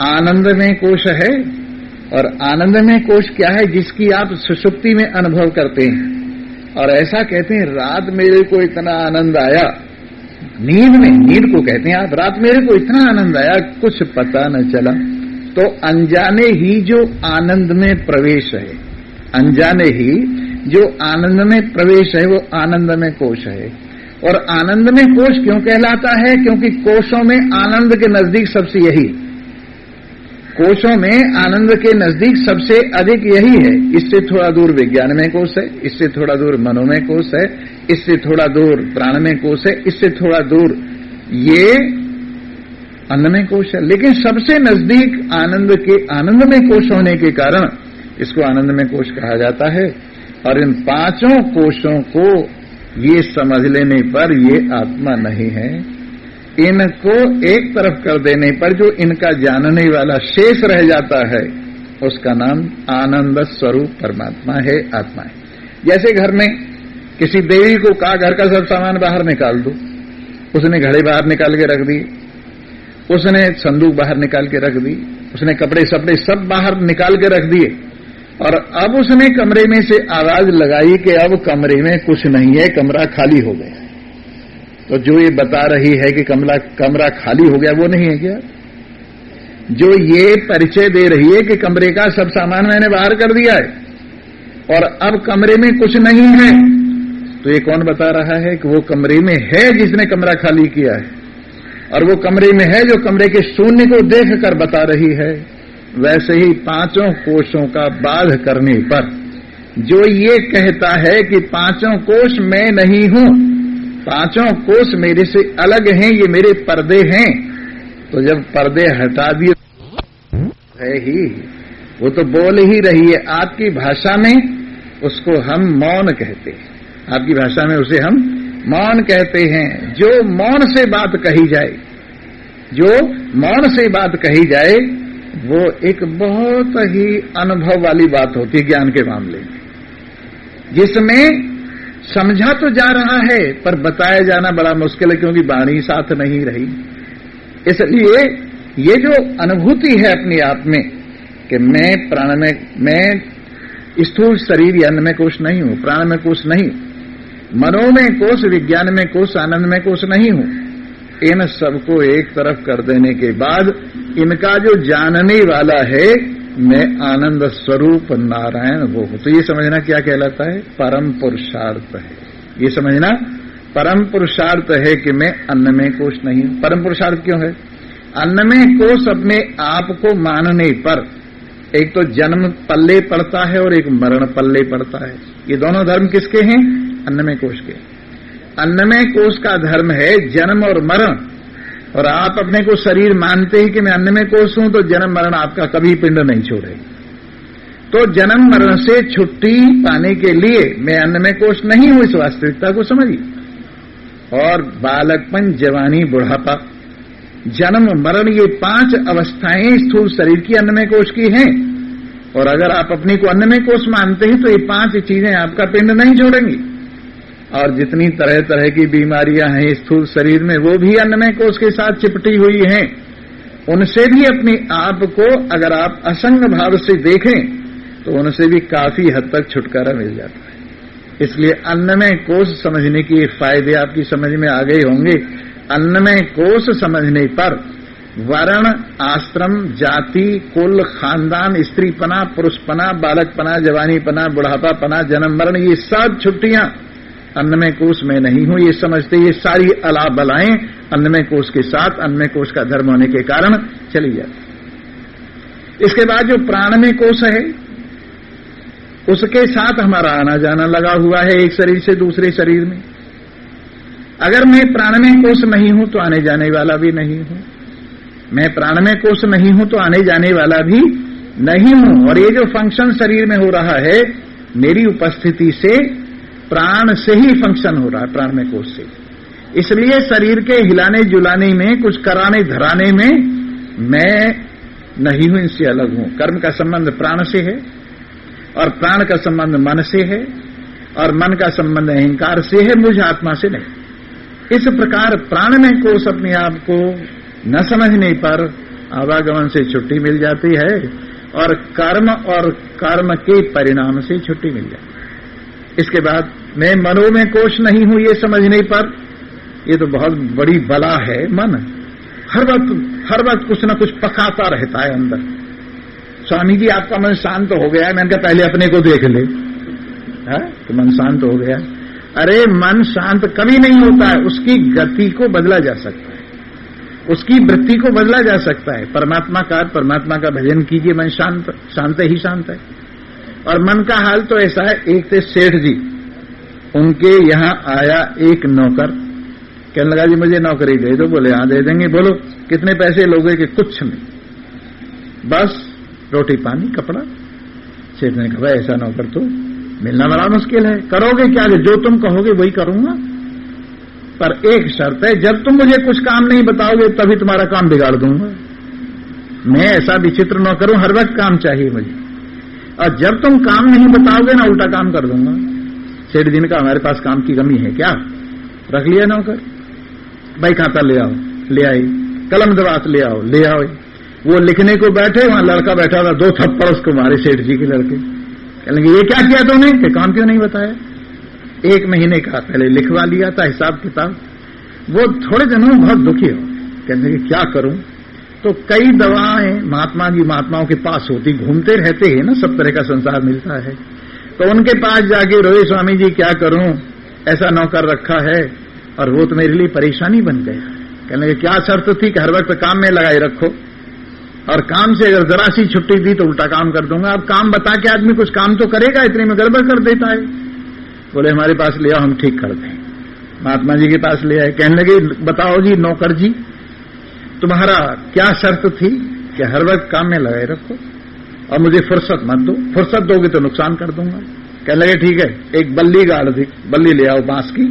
आनंदमय कोश है। और आनंदमय कोश क्या है? जिसकी आप सुषुप्ति में अनुभव करते हैं। और ऐसा कहते हैं, रात मेरे को इतना आनंद आया, नींद में, नींद को कहते हैं आप, रात मेरे को इतना आनंद आया कुछ पता न चला। तो अनजाने ही जो आनंद में प्रवेश है, अनजाने ही जो आनंद में प्रवेश है, वो आनंदमय कोश है। और आनंदमय कोश क्यों कहलाता है? क्योंकि कोशों में आनंद के नजदीक सबसे यही, कोशों में आनंद के नजदीक सबसे अधिक यही है। इससे थोड़ा दूर विज्ञानमय कोश है, इससे थोड़ा दूर मनोमय कोश है, इससे थोड़ा दूर प्राणमय कोश है, इससे थोड़ा दूर ये अन्नमय कोश है। लेकिन सबसे नजदीक आनंद के आनंदमय कोश होने के कारण इसको आनंदमय कोश कहा जाता है। और इन पांचों कोशों को ये समझ लेने पर ये आत्मा नहीं है, इनको एक तरफ कर देने पर जो इनका जानने वाला शेष रह जाता है, उसका नाम आनंद स्वरूप परमात्मा है, आत्मा है। जैसे घर में किसी देवी को कहा घर का सब सामान बाहर निकाल दो, उसने घड़े बाहर निकाल के रख दिए, उसने संदूक बाहर निकाल के रख दी, उसने कपड़े सपड़े सब बाहर निकाल के रख दिए। और अब उसने कमरे में से आवाज लगाई कि अब कमरे में कुछ नहीं है, कमरा खाली हो गया। तो जो ये बता रही है कि कमरा खाली हो गया, वो नहीं है क्या? जो ये परिचय दे रही है कि कमरे का सब सामान मैंने बाहर कर दिया है और अब कमरे में कुछ नहीं है, तो ये कौन बता रहा है कि वो कमरे में है जिसने कमरा खाली किया है, और वो कमरे में है जो कमरे के शून्य को देख कर बता रही है। वैसे ही पांचों कोशों का बाध करने पर जो ये कहता है कि पांचों कोश मैं नहीं हूं, पांचों कोश मेरे से अलग हैं, ये मेरे पर्दे हैं, तो जब पर्दे हटा दिए है ही, वो तो बोल ही रही है। आपकी भाषा में उसको हम मौन कहते हैं, आपकी भाषा में उसे हम मौन कहते हैं। जो मौन से बात कही जाए, जो मौन से बात कही जाए, वो एक बहुत ही अनुभव वाली बात होती है ज्ञान के मामले में, जिसमें समझा तो जा रहा है पर बताया जाना बड़ा मुश्किल है, क्योंकि वाणी साथ नहीं रही। इसलिए ये जो अनुभूति है अपने आप में कि मैं प्राण में, मैं स्थूल शरीर या अन्न में कोश नहीं हूं, प्राण में कोश नहीं, मनो में कोश, विज्ञान में कोश, आनंद में कोश नहीं हूं, इन सबको एक तरफ कर देने के बाद इनका जो जानने वाला है मैं आनंद स्वरूप नारायण वो हूं। तो ये समझना क्या कहलाता है? परम पुरुषार्थ है। ये समझना परम पुरुषार्थ है कि मैं अन्न में कोश नहीं हूं। परम पुरुषार्थ क्यों है? अन्न में कोश अपने आप को मानने पर एक तो जन्म पल्ले पड़ता है और एक मरण पल्ले पड़ता है। ये दोनों धर्म किसके हैं? अन्न में कोश के। अन्न में कोश का धर्म है जन्म और मरण, और आप अपने को शरीर मानते ही कि मैं अन्न में कोश हूं, तो जन्म मरण आपका कभी पिंड नहीं छोड़ेगी। तो जन्म मरण से छुट्टी पाने के लिए मैं अन्न में कोश नहीं हूं, इस वास्तविकता को समझिए। और बालकपन, जवानी, बुढ़ापा, जन्म, मरण, ये 5 अवस्थाएं स्थूल शरीर की अन्न में कोश की हैं। और अगर आप अपने को अन्न में कोश मानते हैं तो ये 5 चीजें आपका पिंड नहीं छोड़ेंगी। और जितनी तरह तरह की बीमारियां हैं स्थूल शरीर में, वो भी अन्न में कोश के साथ चिपटी हुई हैं। उनसे भी अपने आप को अगर आप असंग भाव से देखें तो उनसे भी काफी हद तक छुटकारा मिल जाता है। इसलिए अन्न में कोश समझने के फायदे आपकी समझ में आ गए होंगे। अन्न में कोश समझने पर वर्ण, आश्रम, जाति, कुल, खानदान, स्त्रीपना, पुरुषपना, बालकपना, जवानीपना, बुढ़ापापना, जन्म मरण, ये सब छुट्टियां अन्न में कोश में नहीं हूं, ये समझते ये सारी अला बलाएं अन्न में कोश के साथ, अन्न में कोश का धर्म होने के कारण चली जाती। इसके बाद जो प्राण में कोश है उसके साथ हमारा आना जाना लगा हुआ है एक शरीर से दूसरे शरीर में। अगर मैं प्राण में कोश नहीं हूं तो आने जाने वाला भी नहीं हूं, मैं प्राण में कोश नहीं हूं तो आने जाने वाला भी नहीं हूं। और ये जो फंक्शन शरीर में हो रहा है मेरी उपस्थिति से, प्राण से ही फंक्शन हो रहा है, प्राण में कोश से। इसलिए शरीर के हिलाने जुलाने में, कुछ कराने धराने में मैं नहीं हूं, इनसे अलग हूं। कर्म का संबंध प्राण से है और प्राण का संबंध मन से है और मन का संबंध अहंकार से है, मुझ आत्मा से नहीं। इस प्रकार प्राण में कोश अपने आप को न समझने पर आवागमन से छुट्टी मिल जाती है और कर्म के परिणाम से छुट्टी मिल जाती है। इसके बाद मैं मनो में कोश नहीं हूं, ये समझने पर, ये तो बहुत बड़ी बला है। मन हर वक्त कुछ न कुछ पकाता रहता है अंदर। स्वामी जी आपका मन शांत हो गया है, मैंने कहा पहले अपने को देख ले, तो मन शांत हो गया। अरे मन शांत कभी नहीं होता है, उसकी गति को बदला जा सकता है, उसकी वृत्ति को बदला जा सकता है। परमात्मा का भजन कीजिए, मन शांत ही शांत है। और मन का हाल तो ऐसा है, एक थे सेठ जी, उनके यहां आया एक नौकर, कहने लगा जी मुझे नौकरी दे दो। बोले हाँ दे देंगे। बोलो कितने पैसे लोगे? कि कुछ नहीं, बस रोटी पानी कपड़ा। सेठ ने कहा ऐसा नौकर तो मिलना बड़ा मुश्किल है, करोगे क्या? जो तुम कहोगे वही करूंगा, पर एक शर्त है, जब तुम मुझे कुछ काम नहीं बताओगे तभी तुम्हारा काम बिगाड़ दूंगा। मैं ऐसा विचित्र नौकर हूं, हर वक्त काम चाहिए मुझे, और जब तुम काम नहीं बताओगे ना उल्टा काम कर दूंगा। सेठ जी ने कहा हमारे पास काम की कमी है क्या? रख लिया नौकर, भाई खाता ले आओ, ले आई, कलम दवात ले आओ, ले आओ। वो लिखने को बैठे, वहां लड़का बैठा था, 2 थप्पड़ उसको मारे सेठ जी के लड़के। कहने लगे ये क्या किया तूने? कि काम क्यों नहीं बताया? 1 महीने का पहले लिखवा लिया था हिसाब किताब। वो थोड़े दिनों में बहुत दुखी हो, कहने लगे क्या करूं? तो कई दवाएं महात्माओं के पास होती, घूमते रहते हैं ना, सब तरह का संसार मिलता है। तो उनके पास जाके रोए, स्वामी जी क्या करूं, ऐसा नौकर रखा है और वो तो मेरे लिए परेशानी बन गया। कहने लगे क्या शर्त थी? कि हर वक्त काम में लगाए रखो, और काम से अगर जरा सी छुट्टी दी तो उल्टा काम कर दूंगा। अब काम बता के आदमी कुछ काम तो करेगा, इतने में गड़बड़ कर देता है। बोले हमारे पास ले आओ, हम ठीक कर दें। महात्मा जी के पास ले आए। कहने लगे बताओ जी नौकर जी, तुम्हारा क्या शर्त थी? कि हर वक्त काम में लगाए रखो और मुझे फुर्सत मत दो, फुर्सत दोगे तो नुकसान कर दूंगा। कहने लगे ठीक है, एक बल्ली गाड़ दी, बल्ली ले आओ बांस की,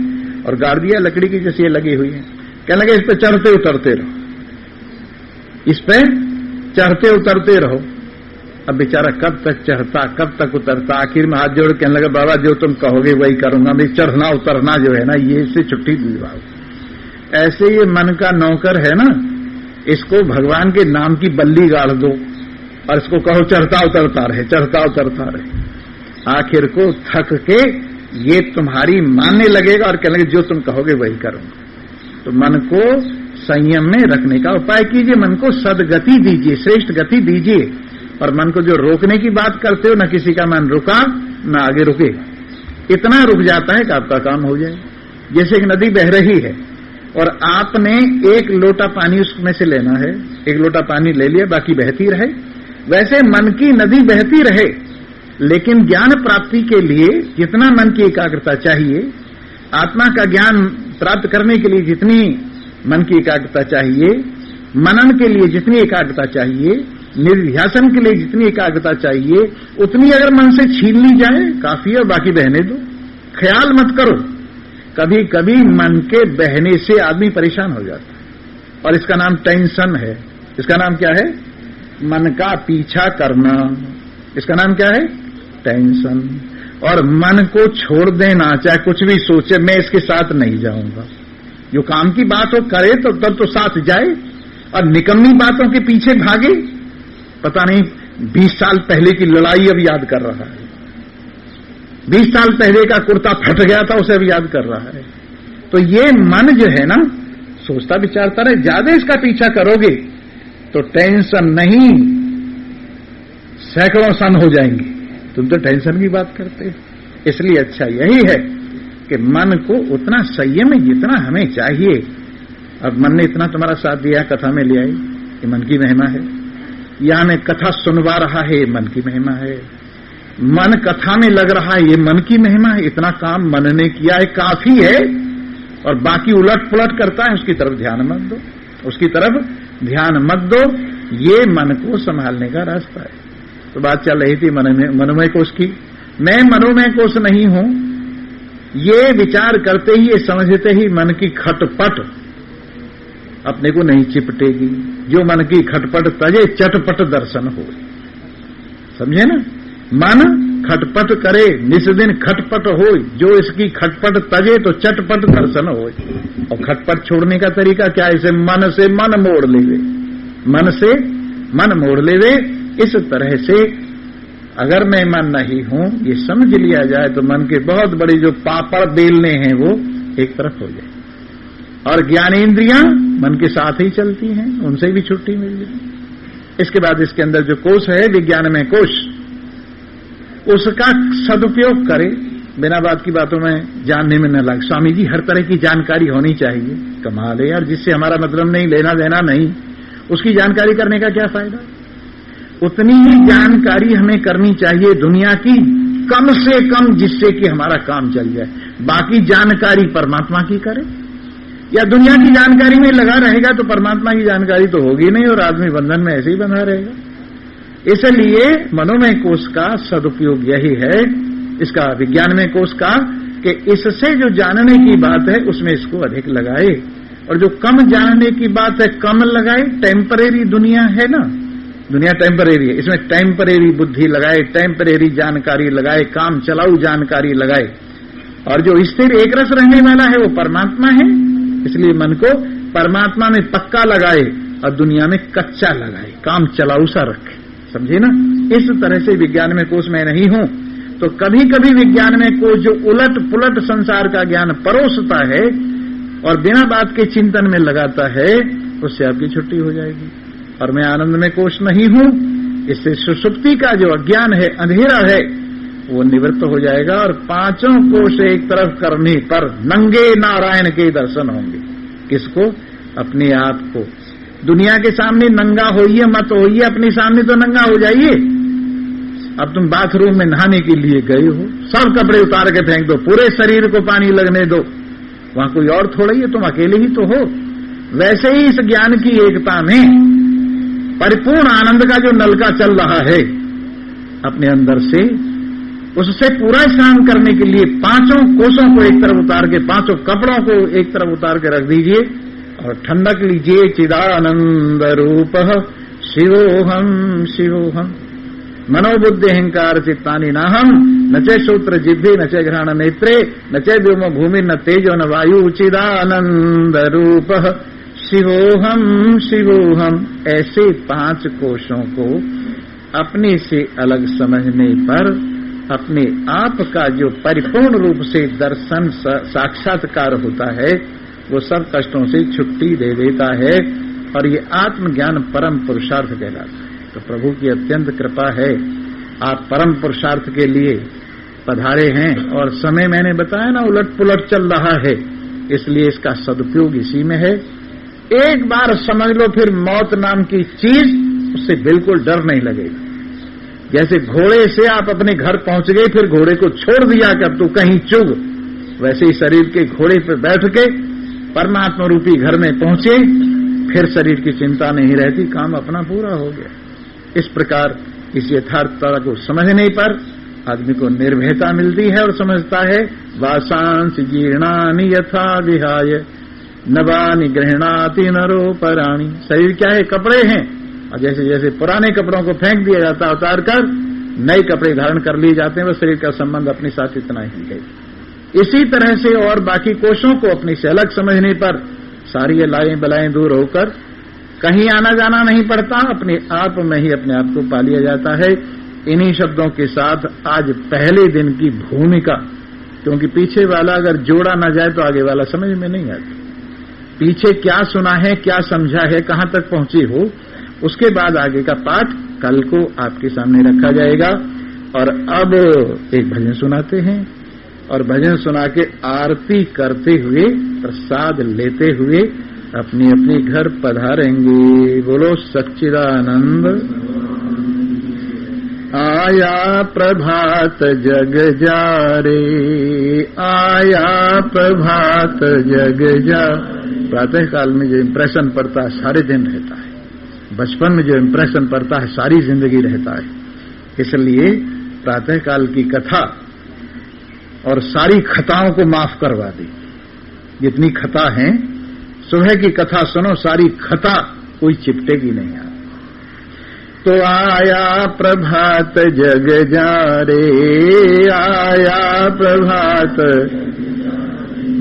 और गाड़ दिया लकड़ी की जैसी ये लगी हुई है। कहने लगे इस पे चढ़ते उतरते रहो, इस पे चढ़ते उतरते रहो। अब बेचारा कब तक चढ़ता, कब तक उतरता। आखिर में हाथ जोड़ कहने लगा, बाबा जो तुम कहोगे वही करूंगा, मैं चढ़ना उतरना जो है ना, ये इससे छुट्टी दिलवाओ। ऐसे ये मन का नौकर है ना, इसको भगवान के नाम की बल्ली गाड़ दो और इसको कहो चढ़ता उतरता रहे, चढ़ता उतरता रहे। आखिर को थक के ये तुम्हारी मानने लगेगा और कहने लगे जो तुम कहोगे वही करूंगा। तो मन को संयम में रखने का उपाय कीजिए, मन को सदगति दीजिए, श्रेष्ठ गति दीजिए। और मन को जो रोकने की बात करते हो, न किसी का मन रुका न आगे रुके, इतना रुक जाता है कि आपका काम हो जाए। जैसे एक नदी बह रही है और आपने एक लोटा पानी उसमें से लेना है, एक लोटा पानी ले लिया, बाकी बहती रहे। वैसे मन की नदी बहती रहे, लेकिन ज्ञान प्राप्ति के लिए जितना मन की एकाग्रता चाहिए, आत्मा का ज्ञान प्राप्त करने के लिए जितनी मन की एकाग्रता चाहिए, मनन के लिए जितनी एकाग्रता चाहिए, निर्ध्यासन के लिए जितनी एकाग्रता चाहिए, उतनी अगर मन से छीन ली जाए काफी है, बाकी बहने दो। ख्याल मत करो। कभी कभी मन के बहने से आदमी परेशान हो जाता है और इसका नाम टेंशन है। इसका नाम क्या है? मन का पीछा करना। इसका नाम क्या है? टेंशन। और मन को छोड़ देना, चाहे कुछ भी सोचे, मैं इसके साथ नहीं जाऊंगा। जो काम की बात हो करे तो तब तो साथ जाए, और निकम्मी बातों के पीछे भागे। पता नहीं 20 साल पहले की लड़ाई अब याद कर रहा है, 20 साल पहले का कुर्ता फट गया था उसे अब याद कर रहा है। तो ये मन जो है ना, सोचता विचारता रहे। ज्यादा इसका पीछा करोगे तो टेंशन नहीं, सैकड़ों सन हो जाएंगे। तुम तो टेंशन की बात करते हो। इसलिए अच्छा यही है कि मन को उतना संयम जितना हमें चाहिए। अब मन ने इतना तुम्हारा साथ दिया, कथा में ले आई, ये मन की महिमा है। यहां मैं कथा सुनवा रहा है, ये मन की महिमा है। मन कथा में लग रहा है, ये मन की महिमा है। इतना काम मन ने किया है, काफी है। और बाकी उलट पुलट करता है, उसकी तरफ ध्यान मत दो, उसकी तरफ ध्यान मत दो। ये मन को संभालने का रास्ता है। तो बात चल रही थी मनोमय कोश की। मैं मनोमय कोश नहीं हूं, ये विचार करते ही, ये समझते ही मन की खटपट अपने को नहीं चिपटेगी। जो मन की खटपट तजे चटपट दर्शन हो। समझे ना? मन खटपट करे निस्दिन खटपट हो, जो इसकी खटपट तजे तो चटपट दर्शन हो। और खटपट छोड़ने का तरीका क्या है? इसे मन से मन मोड़ लेवे, मन से मन मोड़ लेवे। इस तरह से अगर मैं मन नहीं हूं, ये समझ लिया जाए तो मन के बहुत बड़ी जो पापड़ बेलने हैं वो एक तरफ हो जाए। और ज्ञानेंद्रियां मन के साथ ही चलती हैं, उनसे भी छुट्टी मिल जाए। इसके बाद इसके अंदर जो कोश है, विज्ञानमय कोश, उसका सदुपयोग करे, बिना बात की बातों में जानने में न लगे। स्वामी जी हर तरह की जानकारी होनी चाहिए। कमाल है यार, जिससे हमारा मतलब नहीं, लेना देना नहीं, उसकी जानकारी करने का क्या फायदा? उतनी ही जानकारी हमें करनी चाहिए दुनिया की, कम से कम, जिससे कि हमारा काम चल जाए। बाकी जानकारी परमात्मा की करे। या दुनिया की जानकारी में लगा रहेगा तो परमात्मा की जानकारी तो होगी नहीं, और आदमी बंधन में ऐसे ही बंधा रहेगा। इसलिए मनोमय कोश का सदुपयोग यही है, इसका विज्ञानमय कोश का, कि इससे जो जानने की बात है उसमें इसको अधिक लगाए, और जो कम जानने की बात है कम लगाए। टेम्परेरी दुनिया है ना, दुनिया टेम्परेरी है, इसमें टेम्परेरी बुद्धि लगाए, टेम्परेरी जानकारी लगाए, काम चलाऊ जानकारी लगाए। और जो स्थिर एक रस रहने वाला है वो परमात्मा है। इसलिए मन को परमात्मा में पक्का लगाए और दुनिया में कच्चा लगाए, काम चलाऊ सा रखे। समझे ना? इस तरह से विज्ञान में कोश मैं नहीं हूं, तो कभी कभी विज्ञान में कोश जो उलट पुलट संसार का ज्ञान परोसता है और बिना बात के चिंतन में लगाता है, उससे आपकी छुट्टी हो जाएगी। और मैं आनंद में कोश नहीं हूं, इससे सुषुप्ति का जो अज्ञान है, अंधेरा है, वो निवृत्त हो जाएगा। और पांचों कोश एक तरफ करने पर नंगे नारायण के दर्शन होंगे। किसको? अपने आप को। दुनिया के सामने नंगा होइए मत होइए, अपने सामने तो नंगा हो जाइए। अब तुम बाथरूम में नहाने के लिए गए हो, सब कपड़े उतार के फेंक दो, पूरे शरीर को पानी लगने दो, वहां कोई और थोड़ा ही है, तुम अकेले ही तो हो। वैसे ही इस ज्ञान की एकता में परिपूर्ण आनंद का जो नलका चल रहा है अपने अंदर से, उससे पूरा स्नान करने के लिए पांचों कोशों को एक तरफ उतार के, पांचों कपड़ों को एक तरफ उतार के रख दीजिए और ठंडक लीजिए। चिदानंद रूप शिवोहम शिवोहम। मनोबुद्धि अहंकार चित्तानि नाहम न चे श्रोत्र जिह्वे न चे घ्राण नेत्रे न चे व्योम भूमि न तेजो न वायु चिदानंद रूप शिवोहम शिवोहम। ऐसे 5 कोशों को अपने से अलग समझने पर अपने आप का जो परिपूर्ण रूप से दर्शन साक्षात्कार होता है वो सब कष्टों से छुट्टी दे देता है और ये आत्मज्ञान परम पुरुषार्थ कहलाता है। तो प्रभु की अत्यंत कृपा है, आप परम पुरुषार्थ के लिए पधारे हैं और समय मैंने बताया ना उलट पुलट चल रहा है, इसलिए इसका सदुपयोग इसी में है। एक बार समझ लो फिर मौत नाम की चीज उससे बिल्कुल डर नहीं लगेगा। जैसे घोड़े से आप अपने घर पहुंच गए फिर घोड़े को छोड़ दिया कि अब तू कहीं चुग, वैसे ही शरीर के घोड़े पर बैठ के परमात्मा रूपी घर में पहुंचे, फिर शरीर की चिंता नहीं रहती, काम अपना पूरा हो गया। इस प्रकार इस यथार्थता को समझने पर आदमी को निर्भयता मिलती है और समझता है वासांस जीर्णानि यथा विहाय नवानि गृह्णाति नरो पराणि। शरीर क्या है? कपड़े हैं, और जैसे जैसे पुराने कपड़ों को फेंक दिया जाता है उतार कर नए कपड़े धारण कर लिए जाते हैं, वह शरीर का संबंध अपने साथ इतना ही है। इसी तरह से और बाकी कोशों को अपनी से अलग समझने पर सारी लाएं बलाएं दूर होकर कहीं आना जाना नहीं पड़ता, अपने आप में ही अपने आप को पा लिया जाता है। इन्हीं शब्दों के साथ आज पहले दिन की भूमिका, क्योंकि पीछे वाला अगर जोड़ा न जाए तो आगे वाला समझ में नहीं आता। पीछे क्या सुना है, क्या समझा है, कहां तक पहुंची हो, उसके बाद आगे का पाठ कल को आपके सामने रखा जाएगा। और अब एक भजन सुनाते हैं और भजन सुना के आरती करते हुए प्रसाद लेते हुए अपने अपने घर पधारेंगे। बोलो सच्चिदानंद। आया प्रभात जग जारे, आया प्रभात जग जा। प्रातः काल में जो इम्प्रेशन पड़ता है सारे दिन रहता है, बचपन में जो इम्प्रेशन पड़ता है सारी जिंदगी रहता है। इसलिए प्रातः काल की कथा और सारी खताओं को माफ करवा दी। जितनी खता है सुबह की कथा सुनो, सारी खता कोई चिपटेगी नहीं। आप तो आया प्रभात जग जारे, आया प्रभात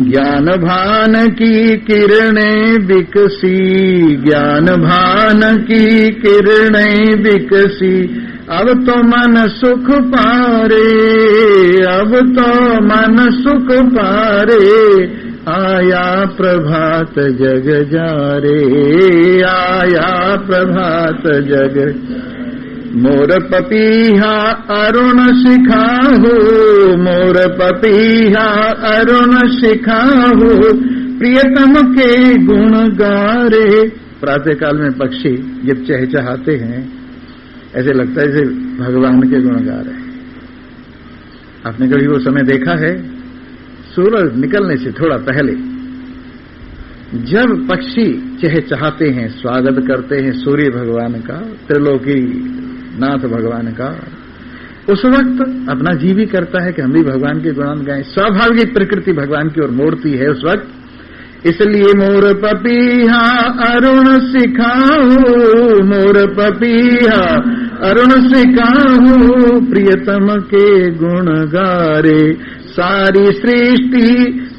ज्ञान भान की किरणें बिकसी, ज्ञान भान की किरणें बिकसी। अब तो मन सुख पारे, अब तो मन सुख पारे। आया प्रभात जग जारे, आया प्रभात जग। मोर पपीहा अरुण शिखाहु, मोर पपीहा अरुण शिखाहु। प्रियतम के गुण गारे। प्रातः काल में पक्षी जब चहचहाते हैं ऐसे लगता है जैसे भगवान के गुण गा रहे हैं। आपने कभी वो समय देखा है? सूरज निकलने से थोड़ा पहले जब पक्षी चहचहाते हैं, स्वागत करते हैं सूर्य भगवान का, त्रिलोकी नाथ भगवान का, उस वक्त अपना जी भी करता है कि हम भी भगवान के गुणगान गाएं। स्वाभाविक प्रकृति भगवान की ओर मोड़ती है उस वक्त। इसलिए मोर पपीहा अरुण सिखाऊं, मोर पपीहा अरुण सिखाऊं। प्रियतम के गुण गारे। सारी सृष्टि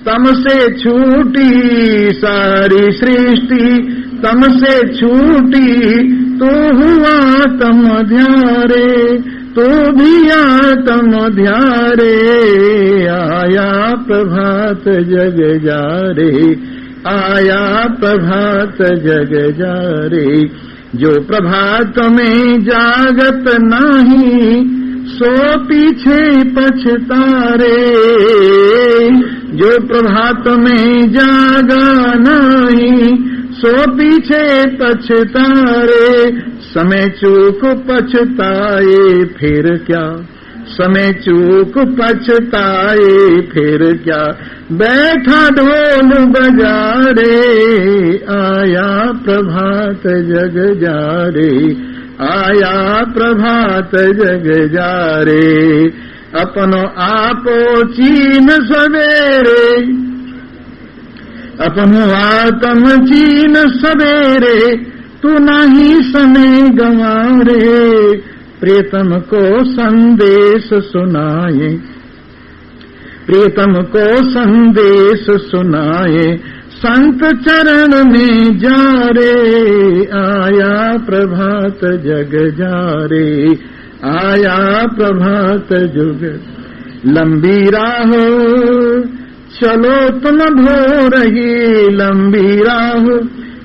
तम से छूटी, सारी सृष्टि तम से छूटी। तो हुआ तम ध्यारे, तो भी आत्म ध्यारे। आया प्रभात जग जारे, आया प्रभात जग जारे। जो प्रभात में जागत नहीं, सो पीछे पछतारे। जो प्रभात में जागा नहीं, सो पीछे पछतारे। समय चूक पछताए फिर क्या, समय चूक पछताए फिर क्या। बैठा ढोल बजारे, आया प्रभात जग जारे, आया प्रभात जग जारे। अपनो आपो चीन सवेरे, अपनो आत्म चीन सवेरे। तू नहीं समय गंवारे, प्रियतम को संदेश सुनाए, प्रियतम को संदेश सुनाए, संत चरण में जा रे, आया प्रभात जग जा रे, आया प्रभात जुग। लंबी राह चलो तुम भो रही, लंबी राह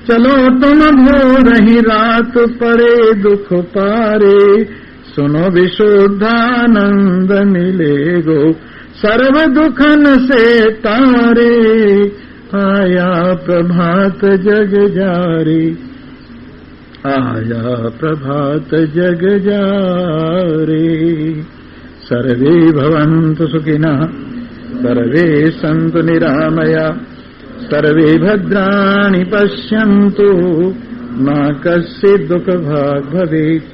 चलो तुम भो रही, रात पड़े दुख पारे, सुनो विशुद्धानंद मिलेगो, सर्व दुखन से तारे, आया प्रभात जग जा रे, आया प्रभात जग जा रे। सर्वे भवन्तु सुखिनः, सर्वे सन्तु निरामया, सर्वे भद्राणि पश्यन्तु, मा कश्चित् दुःखभाग् भवेत्।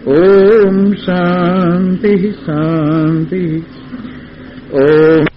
ॐ शान्तिः शान्तिः। ॐ